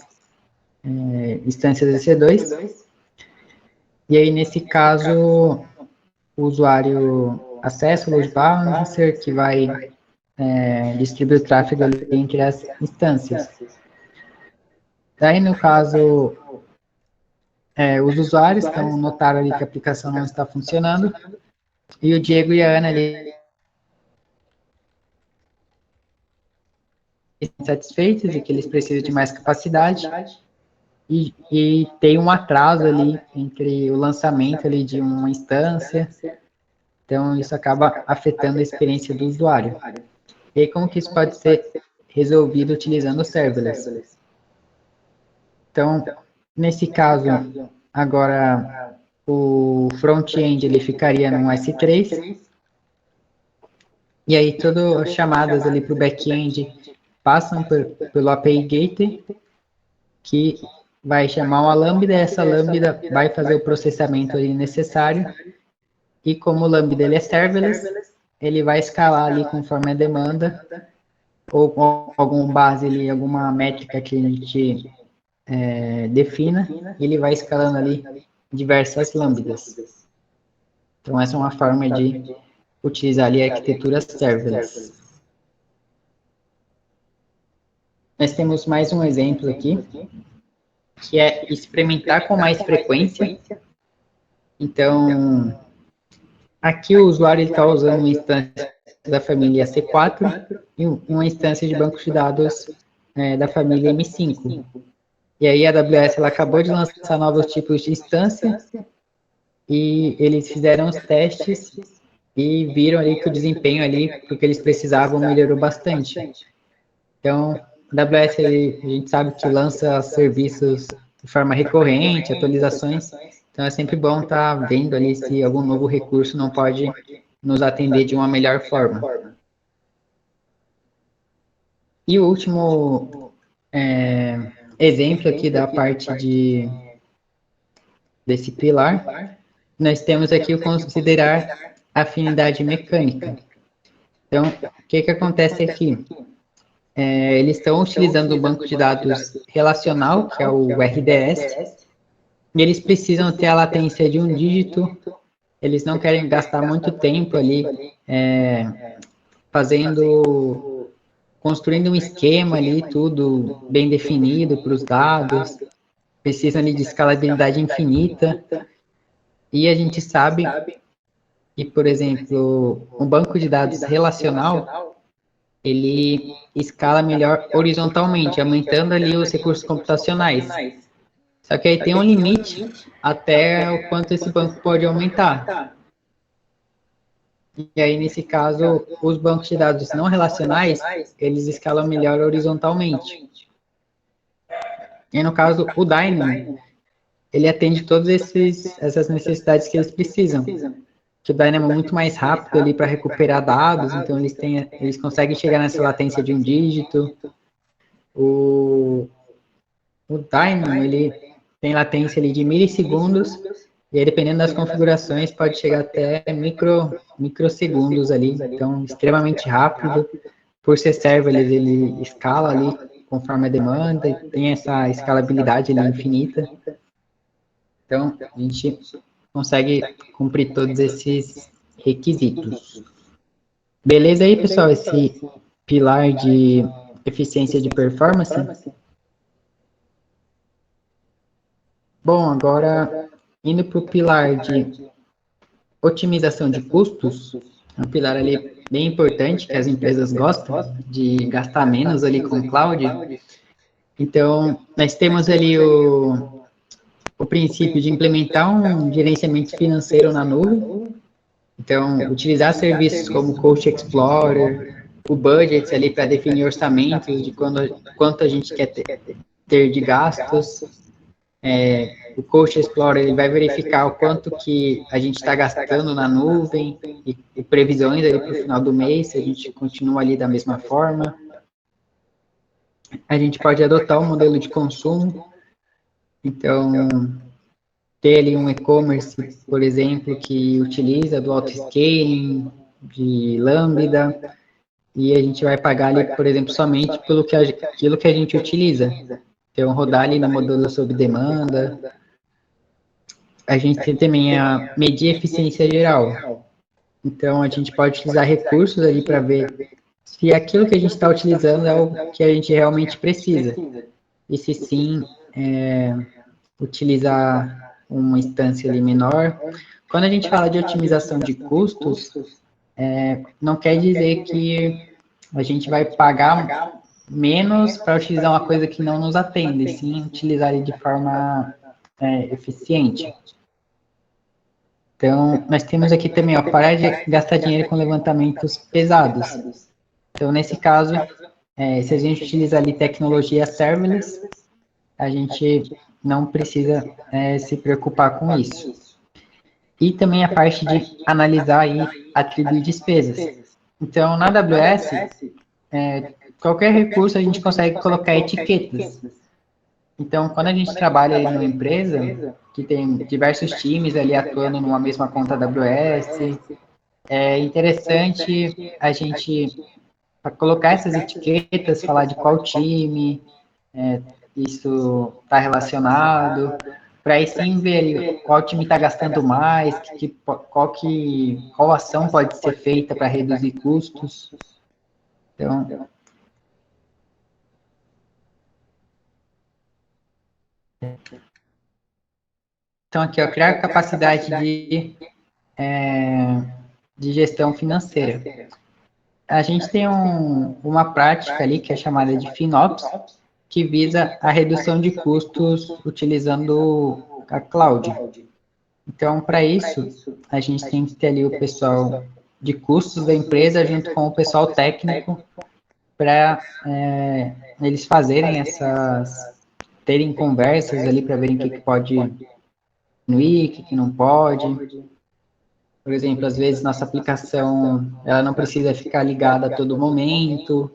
instâncias EC2. E aí, nesse caso, o usuário acessa o load balancer, que vai distribuir o tráfego ali entre as instâncias. Daí, no caso, os usuários notaram ali que a aplicação não está funcionando, e o Diego e a Ana ali satisfeitos e que eles precisam de mais capacidade, e tem um atraso ali entre o lançamento ali de uma instância, então isso acaba afetando a experiência do usuário. E aí, como que isso pode ser resolvido utilizando o serverless? Então, nesse caso, agora o front-end ele ficaria no S3, e aí todas as chamadas ali para o back-end passam pelo API Gateway, que vai chamar uma lambda, e essa lambda vai fazer o processamento ali necessário, e como o lambda ele é serverless, ele vai escalar ali conforme a demanda, ou com algum base ali, alguma métrica que a gente defina, ele vai escalando ali diversas lambdas. Então, essa é uma forma de utilizar ali a arquitetura serverless. Nós temos mais um exemplo aqui, que é experimentar com mais frequência. Então, aqui o usuário está usando uma instância da família C4 e uma instância de banco de dados da família M5. E aí a AWS ela acabou de lançar novos tipos de instância, e eles fizeram os testes e viram ali que o desempenho ali, porque eles precisavam, melhorou bastante. Então, a AWS, a gente sabe que lança serviços de forma recorrente, atualizações, então é sempre bom estar vendo ali se algum novo recurso não pode nos atender de uma melhor forma. E o último exemplo aqui da parte desse pilar, nós temos aqui o considerar afinidade mecânica. Então, o que acontece aqui? Eles estão utilizando o banco de dados relacional, que é o RDS, e eles precisam ter a latência de um dígito, eles não querem gastar muito tempo ali construindo um esquema ali, tudo bem definido para os dados, precisam ali de escalabilidade infinita, e a gente sabe que, por exemplo, um banco de dados relacional, ele escala melhor horizontalmente, aumentando ali os recursos computacionais. Só que aí tem um limite até o quanto esse banco pode aumentar. E aí, nesse caso, os bancos de dados não relacionais, eles escalam melhor horizontalmente. E no caso, o Dynamo, ele atende todas essas necessidades que eles precisam. Que o Dynamo é muito mais rápido ali para recuperar dados, então eles conseguem chegar nessa latência de um dígito. O Dynamo, ele tem latência ali de milissegundos, e aí, dependendo das configurações, pode chegar até microsegundos ali, então extremamente rápido. Por ser serverless, ele escala ali conforme a demanda, e tem essa escalabilidade ali infinita. Então, a gente consegue cumprir todos esses requisitos. Beleza aí, pessoal? Esse pilar de eficiência de performance. Bom, agora, indo para o pilar de otimização de custos, é um pilar ali bem importante, que as empresas gostam de gastar menos ali com cloud. Então, nós temos ali o princípio de implementar um gerenciamento financeiro na nuvem. Então, utilizar serviços como o Coach Explorer, o Budgets ali para definir orçamentos de quanto a gente quer ter de gastos. O Coach Explorer ele vai verificar o quanto que a gente está gastando na nuvem e previsões ali para o final do mês, se a gente continua ali da mesma forma. A gente pode adotar um modelo de consumo. Então, ter ali um e-commerce, por exemplo, que utiliza do auto-scaling, de Lambda, e a gente vai pagar ali, por exemplo, somente pelo aquilo que a gente utiliza. Então, rodar ali no modelo sob demanda. A gente tem também a medir eficiência geral. Então, a gente pode utilizar recursos ali para ver se aquilo que a gente está utilizando é o que a gente realmente precisa. E se sim, utilizar uma instância ali menor. Quando a gente fala de otimização de custos, não quer dizer que a gente vai pagar menos para utilizar uma coisa que não nos atende, sim utilizar ele de forma eficiente. Então, nós temos aqui também, ó, parar de gastar dinheiro com levantamentos pesados. Então, nesse caso, se a gente utilizar ali tecnologia serverless, a gente não precisa se preocupar com isso. E também a parte de analisar e atribuir despesas. Então, na AWS, qualquer recurso a gente consegue colocar etiquetas. Então, quando a gente trabalha em uma empresa, que tem diversos times ali atuando numa mesma conta AWS, é interessante a gente colocar essas etiquetas, falar de qual time isso está relacionado, para aí sim ver ali qual time está gastando mais, qual ação pode ser feita para reduzir custos. Então aqui, ó, criar capacidade de gestão financeira. A gente tem uma prática ali que é chamada de FinOps, que visa a redução de custos utilizando a cloud. Então, para isso, a gente tem que ter ali o pessoal de custos da empresa junto com o pessoal técnico para eles fazerem terem conversas ali para verem o que pode diminuir, o que não pode. Por exemplo, às vezes nossa aplicação ela não precisa ficar ligada a todo momento.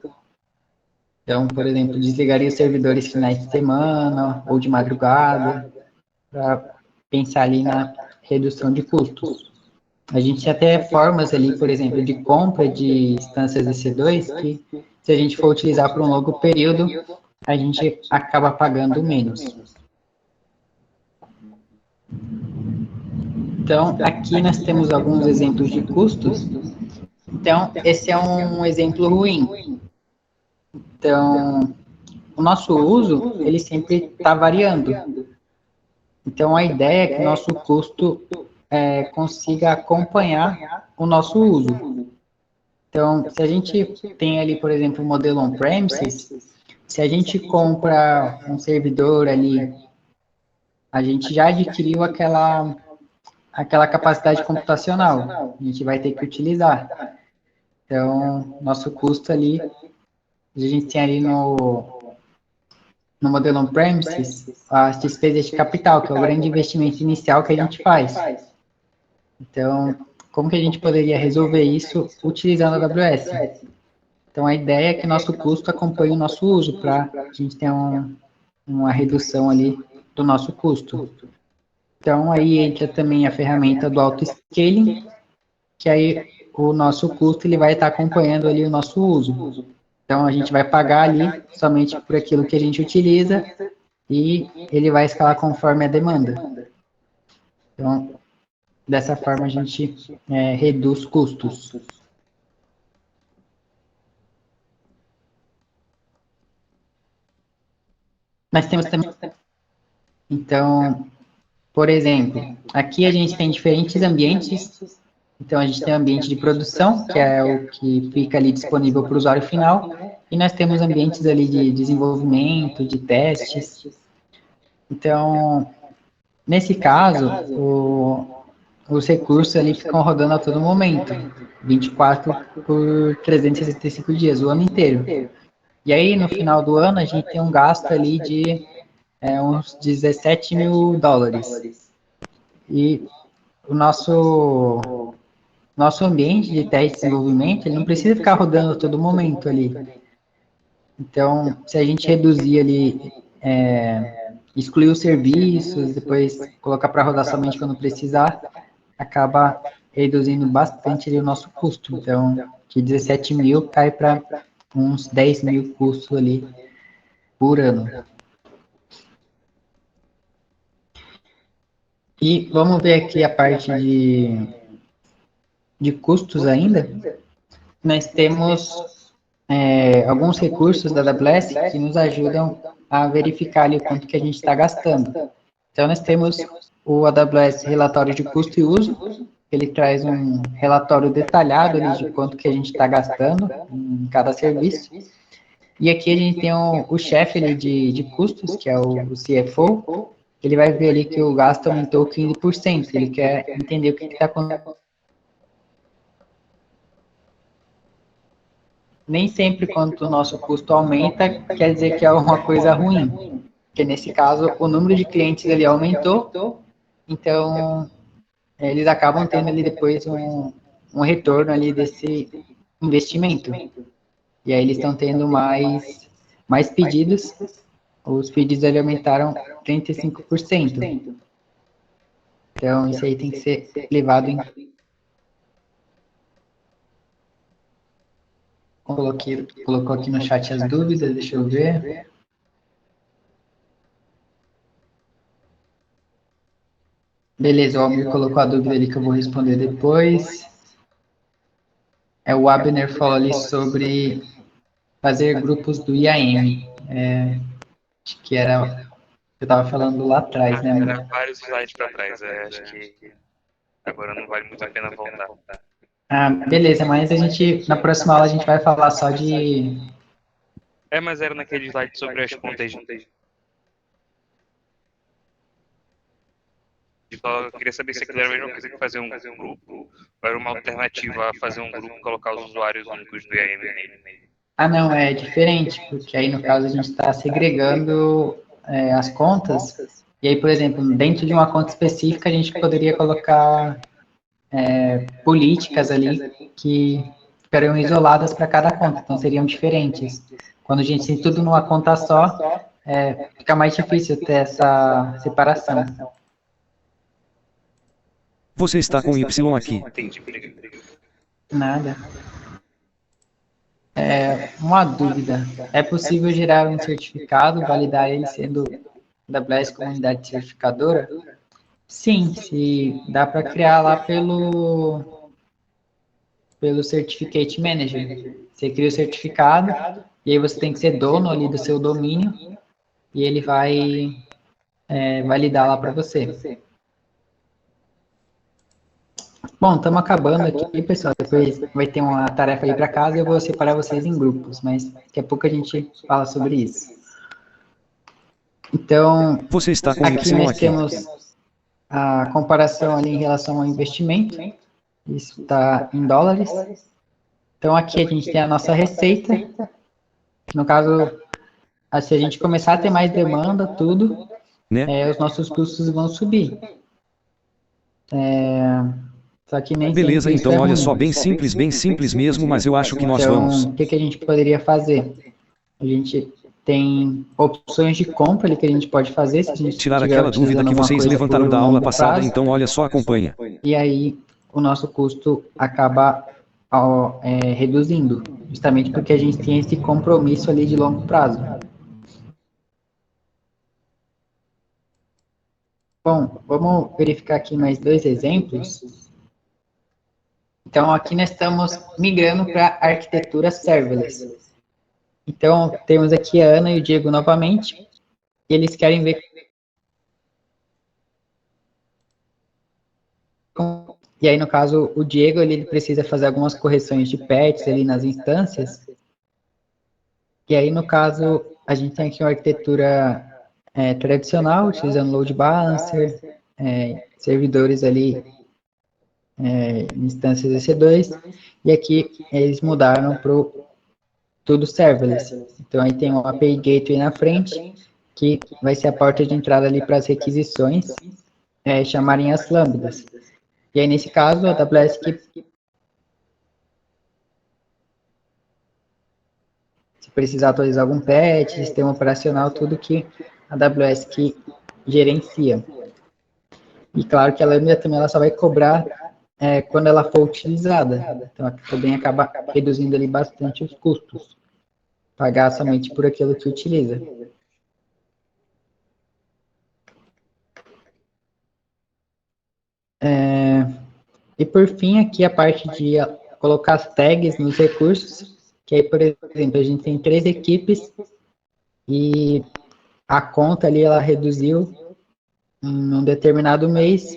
Então, por exemplo, desligaria os servidores finais de semana ou de madrugada, para pensar ali na redução de custos. A gente tem até formas ali, por exemplo, de compra de instâncias EC2 que, se a gente for utilizar por um longo período, a gente acaba pagando menos. Então, aqui nós temos alguns exemplos de custos. Então, esse é um exemplo ruim. Então, o nosso uso, ele sempre está variando. Então, a ideia é que o nosso custo consiga acompanhar o nosso uso. Então, se a gente tem ali, por exemplo, o modelo on-premises, se a gente compra um servidor ali, a gente já adquiriu aquela capacidade computacional, a gente vai ter que utilizar. Então, nosso custo ali, a gente tem ali no modelo on-premises, as despesas de capital, que é o grande investimento inicial que a gente faz. Então, como que a gente poderia resolver isso utilizando a AWS? Então, a ideia é que nosso custo acompanhe o nosso uso, para a gente ter uma redução ali do nosso custo. Então, aí entra também a ferramenta do auto-scaling, que aí o nosso custo ele vai estar acompanhando ali o nosso uso. Então, a gente vai pagar ali somente por aquilo que a gente utiliza e ele vai escalar conforme a demanda. Então, dessa forma, a gente reduz custos. Nós temos também... Então, por exemplo, aqui a gente tem diferentes ambientes. Então, a gente tem o ambiente de produção, que é o que fica ali disponível para o usuário final, e nós temos ambientes ali de desenvolvimento, de testes. Então, nesse caso, os recursos ali ficam rodando a todo momento, 24 por 365 dias, o ano inteiro. E aí, no final do ano, a gente tem um gasto ali de uns 17 mil dólares. E o nosso ambiente de teste e desenvolvimento, ele não precisa ficar rodando a todo momento ali. Então, se a gente reduzir ali, excluir os serviços, depois colocar para rodar somente quando precisar, acaba reduzindo bastante ali o nosso custo. Então, de 17 mil cai para uns 10 mil custos ali por ano. E vamos ver aqui a parte de custos ainda. Nós temos alguns recursos da AWS que nos ajudam a verificar ali o quanto que a gente está gastando. Então, nós temos o AWS Relatório de Custo e Uso, ele traz um relatório detalhado ali de quanto que a gente está gastando em cada serviço. E aqui a gente tem o chefe ali de custos, que é o CFO, ele vai ver ali que o gasto aumentou 15%, ele quer entender o que está acontecendo. Nem sempre quando o nosso custo aumenta, quer dizer que é uma coisa ruim, porque nesse caso o número de clientes ali aumentou, então eles acabam tendo ali depois um retorno ali desse investimento. E aí eles estão tendo mais pedidos, os pedidos ali aumentaram 35%. Então isso aí tem que ser levado em... Colocou aqui no chat as dúvidas, deixa eu ver. Beleza, o Almir colocou a dúvida ali que eu vou responder depois. O Abner falou ali sobre fazer grupos do IAM. Acho que era... Eu estava falando lá atrás, né? Era vários slides para trás, acho que agora não vale muito a pena voltar. Ah, beleza, mas a gente, na próxima aula a gente vai falar só de... Mas era naquele slide sobre as contas. Eu queria saber se aquilo era a mesma coisa que fazer um grupo, ou era uma alternativa a fazer um grupo e colocar os usuários únicos do IAM nele. Ah, não, é diferente, porque aí no caso a gente está segregando as contas, e aí, por exemplo, dentro de uma conta específica a gente poderia colocar políticas ali que ficariam isoladas para cada conta, então seriam diferentes. Quando a gente tem tudo numa conta só, fica mais difícil ter essa separação. Você está com Y aqui. Entendi, obrigado. Nada. Uma dúvida. É possível gerar um certificado, validar ele sendo AWS comunidade certificadora? Sim, se dá para criar lá pelo Certificate Manager. Você cria o certificado e aí você tem que ser dono ali do seu domínio e ele vai validar lá para você. Bom, estamos acabando aqui, pessoal. Depois vai ter uma tarefa aí para casa e eu vou separar vocês em grupos, mas daqui a pouco a gente fala sobre isso. Então, Você está com aqui Y nós aqui. temos a comparação ali em relação ao investimento. Isso está em dólares. Então, aqui a gente tem a nossa receita. No caso, se a gente começar a ter mais demanda, tudo, Né? os nossos custos vão subir. Só que nem Beleza, sempre isso então é olha ruim. só, bem simples mesmo, mas eu acho que nós Então, vamos. o que a gente poderia fazer? A gente tem opções de compra ali que a gente pode fazer, se a gente Tirar estiver aquela dúvida utilizando que alguma vocês coisa levantaram por da aula longo passada, prazo, então olha só, acompanha. e aí o nosso custo acaba reduzindo, justamente porque a gente tem esse compromisso ali de longo prazo. Bom, vamos verificar aqui mais dois exemplos. Então, aqui nós estamos migrando para a arquitetura serverless. Então, temos aqui a Ana e o Diego novamente, e eles querem ver. E aí, no caso, o Diego ele precisa fazer algumas correções de patches ali nas instâncias. E aí, no caso, a gente tem aqui uma arquitetura tradicional, utilizando load balancer, servidores ali, instâncias EC2, e aqui eles mudaram para tudo serverless. Então, aí tem um API Gateway na frente, que vai ser a porta de entrada ali para as requisições, chamarem as lambdas. E aí, nesse caso, a AWS que se precisar atualizar algum patch, sistema operacional, tudo que a AWS que gerencia. E claro que a Lambda também ela só vai cobrar quando ela for utilizada. Então, também acaba reduzindo ali bastante os custos. Pagar somente por aquilo que utiliza. E por fim, aqui a parte de colocar as tags nos recursos, que aí, por exemplo, a gente tem 3 equipes e a conta ali, ela reduziu em um determinado mês.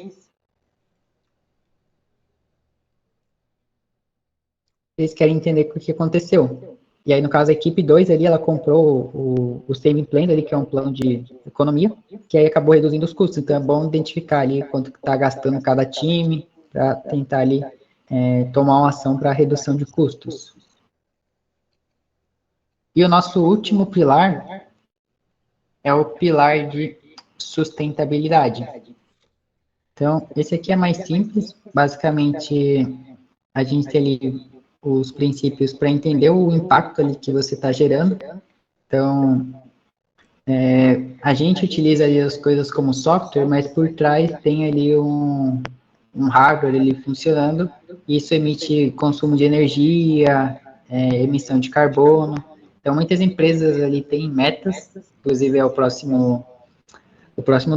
Eles querem entender o que aconteceu. E aí, no caso, a equipe 2 ali, ela comprou o saving plan ali, que é um plano de economia, que aí acabou reduzindo os custos. Então, é bom identificar ali quanto está gastando cada time, para tentar ali tomar uma ação para redução de custos. E o nosso último pilar é o pilar de sustentabilidade. Então, esse aqui é mais simples. Basicamente, a gente tem ali os princípios para entender o impacto ali que você está gerando. Então, a gente utiliza ali as coisas como software, mas por trás tem ali um hardware ali funcionando. Isso emite consumo de energia, emissão de carbono. Então, muitas empresas ali têm metas, inclusive é o próximo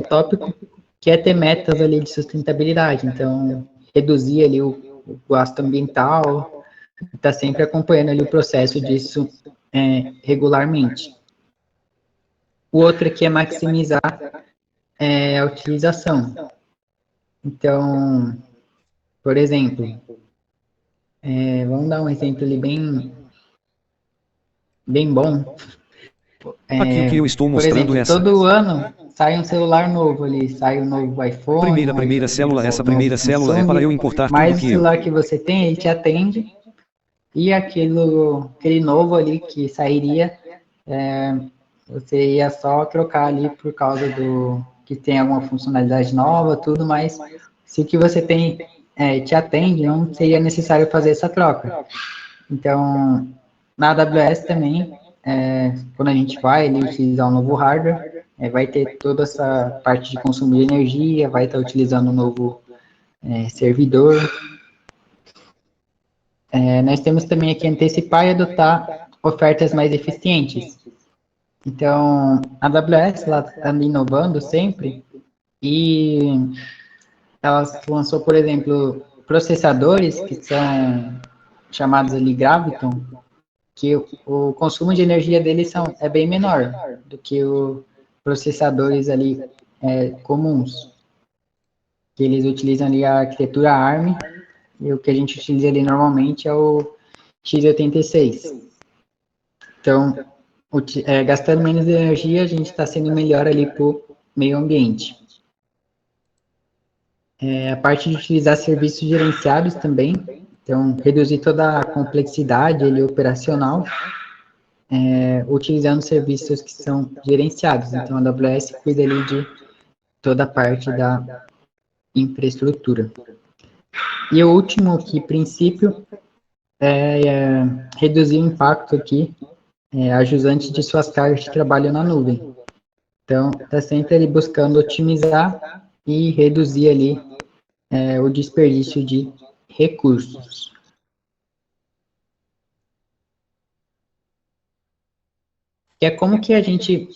tópico, que é ter metas ali de sustentabilidade. Então, reduzir ali o gasto ambiental, está sempre acompanhando ali o processo disso regularmente. O outro aqui é maximizar a utilização. Então, por exemplo, vamos dar um exemplo ali bem bom. Aqui o que eu estou Por mostrando exemplo, essa. todo ano sai um celular novo ali, sai um novo iPhone, Primeira célula, essa primeira novo célula é Samsung, para eu importar tudo mas o que eu. celular que você tem, ele te atende, e aquele novo ali que sairia, você ia só trocar ali por causa do que tem alguma funcionalidade nova, tudo, mas se o que você tem te atende, não seria necessário fazer essa troca. Então, na AWS também, quando a gente vai ali, utilizar um novo hardware, vai ter toda essa parte de consumo de energia, vai estar utilizando um novo servidor. Nós temos também aqui antecipar e adotar ofertas mais eficientes. Então, a AWS está inovando sempre e ela lançou, por exemplo, processadores que são chamados ali Graviton, que o consumo de energia deles é bem menor do que os processadores ali comuns, que eles utilizam ali a arquitetura ARM, e o que a gente utiliza ali normalmente é o x86. Então, gastando menos energia, a gente está sendo melhor ali para o meio ambiente. A parte de utilizar serviços gerenciados também, então, reduzir toda a complexidade ali operacional, utilizando serviços que são gerenciados. Então, a AWS cuida ali de toda a parte da infraestrutura. E o último aqui, princípio, é reduzir o impacto aqui, ajusante de suas cargas de trabalho na nuvem. Então, está sempre ali buscando otimizar e reduzir ali o desperdício de recursos. Que é como que a gente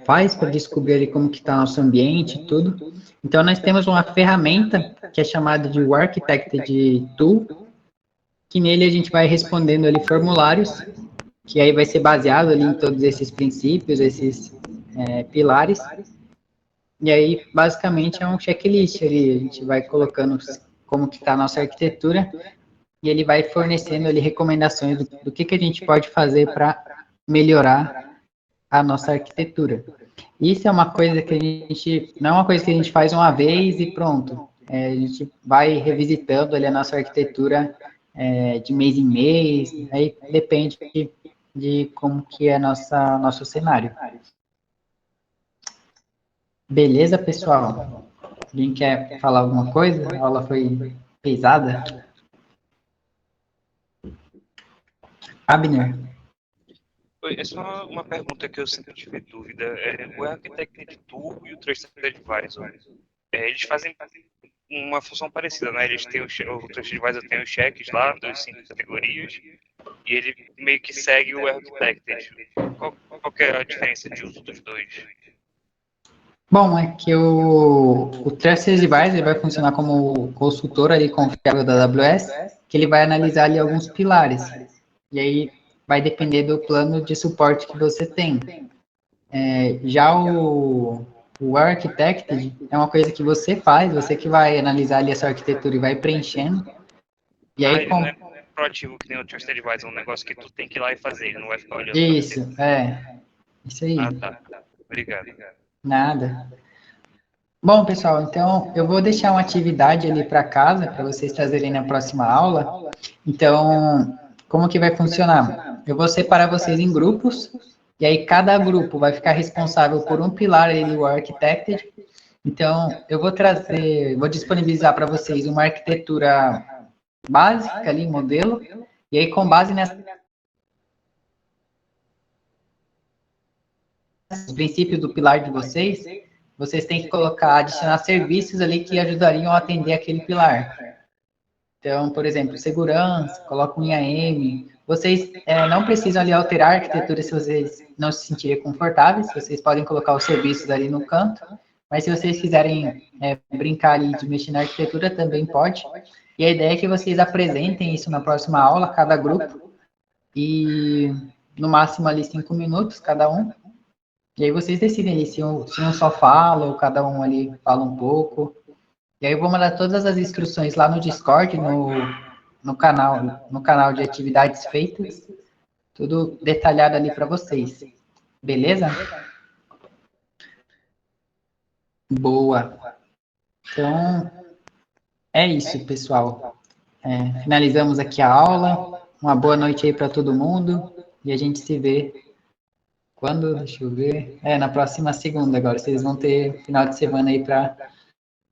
faz para descobrir ali como que está nosso ambiente e tudo. Então, nós temos uma ferramenta que é chamada de Architected Tool, que nele a gente vai respondendo ali formulários, que aí vai ser baseado ali em todos esses princípios, esses pilares. E aí, basicamente, é um checklist ali, a gente vai colocando como que está a nossa arquitetura, e ele vai fornecendo ali recomendações do que a gente pode fazer para melhorar a nossa arquitetura. Isso é uma coisa que a gente, não é uma coisa que a gente faz uma vez e pronto. A gente vai revisitando ali a nossa arquitetura de mês em mês, aí depende de como que é nosso cenário. Beleza, pessoal? Alguém quer falar alguma coisa? A aula foi pesada? Abner? Oi, é só uma pergunta que eu sempre tive dúvida. O Architect Tool e o Trusted Advisor, eles fazem uma função parecida, né? Eles têm o Trusted Advisor tem os cheques lá, das 5 categorias, e ele meio que segue o Architected. Qual que é a diferença de uso dos dois? Bom, é que o Trusted Advisor vai funcionar como consultor ali confiável da AWS, que ele vai analisar ali alguns pilares. E aí vai depender do plano de suporte que você tem. Já o Architected é uma coisa que você faz, você que vai analisar ali a sua arquitetura e vai preenchendo. E aí, Ele não é proativo que nem o Trusted Advisor, é um negócio que tu tem que ir lá e fazer, ele não vai ficar olhando. Isso, isso aí. Ah, tá. Obrigado. Nada. Bom, pessoal, então eu vou deixar uma atividade ali para casa, para vocês trazerem na próxima aula. Então, como que vai funcionar? Eu vou separar vocês em grupos, e aí cada grupo vai ficar responsável por um pilar ali do Architected. Então, eu vou disponibilizar para vocês uma arquitetura básica ali, modelo, e aí com base nesses princípios do pilar de vocês, vocês têm que adicionar serviços ali que ajudariam a atender aquele pilar. Então, por exemplo, segurança, coloca um IAM. Vocês não precisam ali alterar a arquitetura se vocês não se sentirem confortáveis, vocês podem colocar os serviços ali no canto, mas se vocês quiserem brincar ali de mexer na arquitetura, também pode. E a ideia é que vocês apresentem isso na próxima aula, cada grupo, e no máximo ali 5 minutos cada um. E aí vocês decidem ali se um só fala ou cada um ali fala um pouco. E aí eu vou mandar todas as instruções lá no Discord, no canal de atividades feitas, tudo detalhado ali para vocês. Beleza? Boa. Então, é isso, pessoal. Finalizamos aqui a aula. Uma boa noite aí para todo mundo. E a gente se vê quando? Deixa eu ver. Na próxima segunda agora. Vocês vão ter final de semana aí para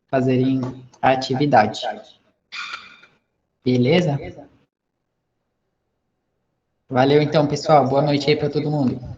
fazerem a atividade. Beleza? Valeu então, pessoal. Boa noite aí para todo mundo.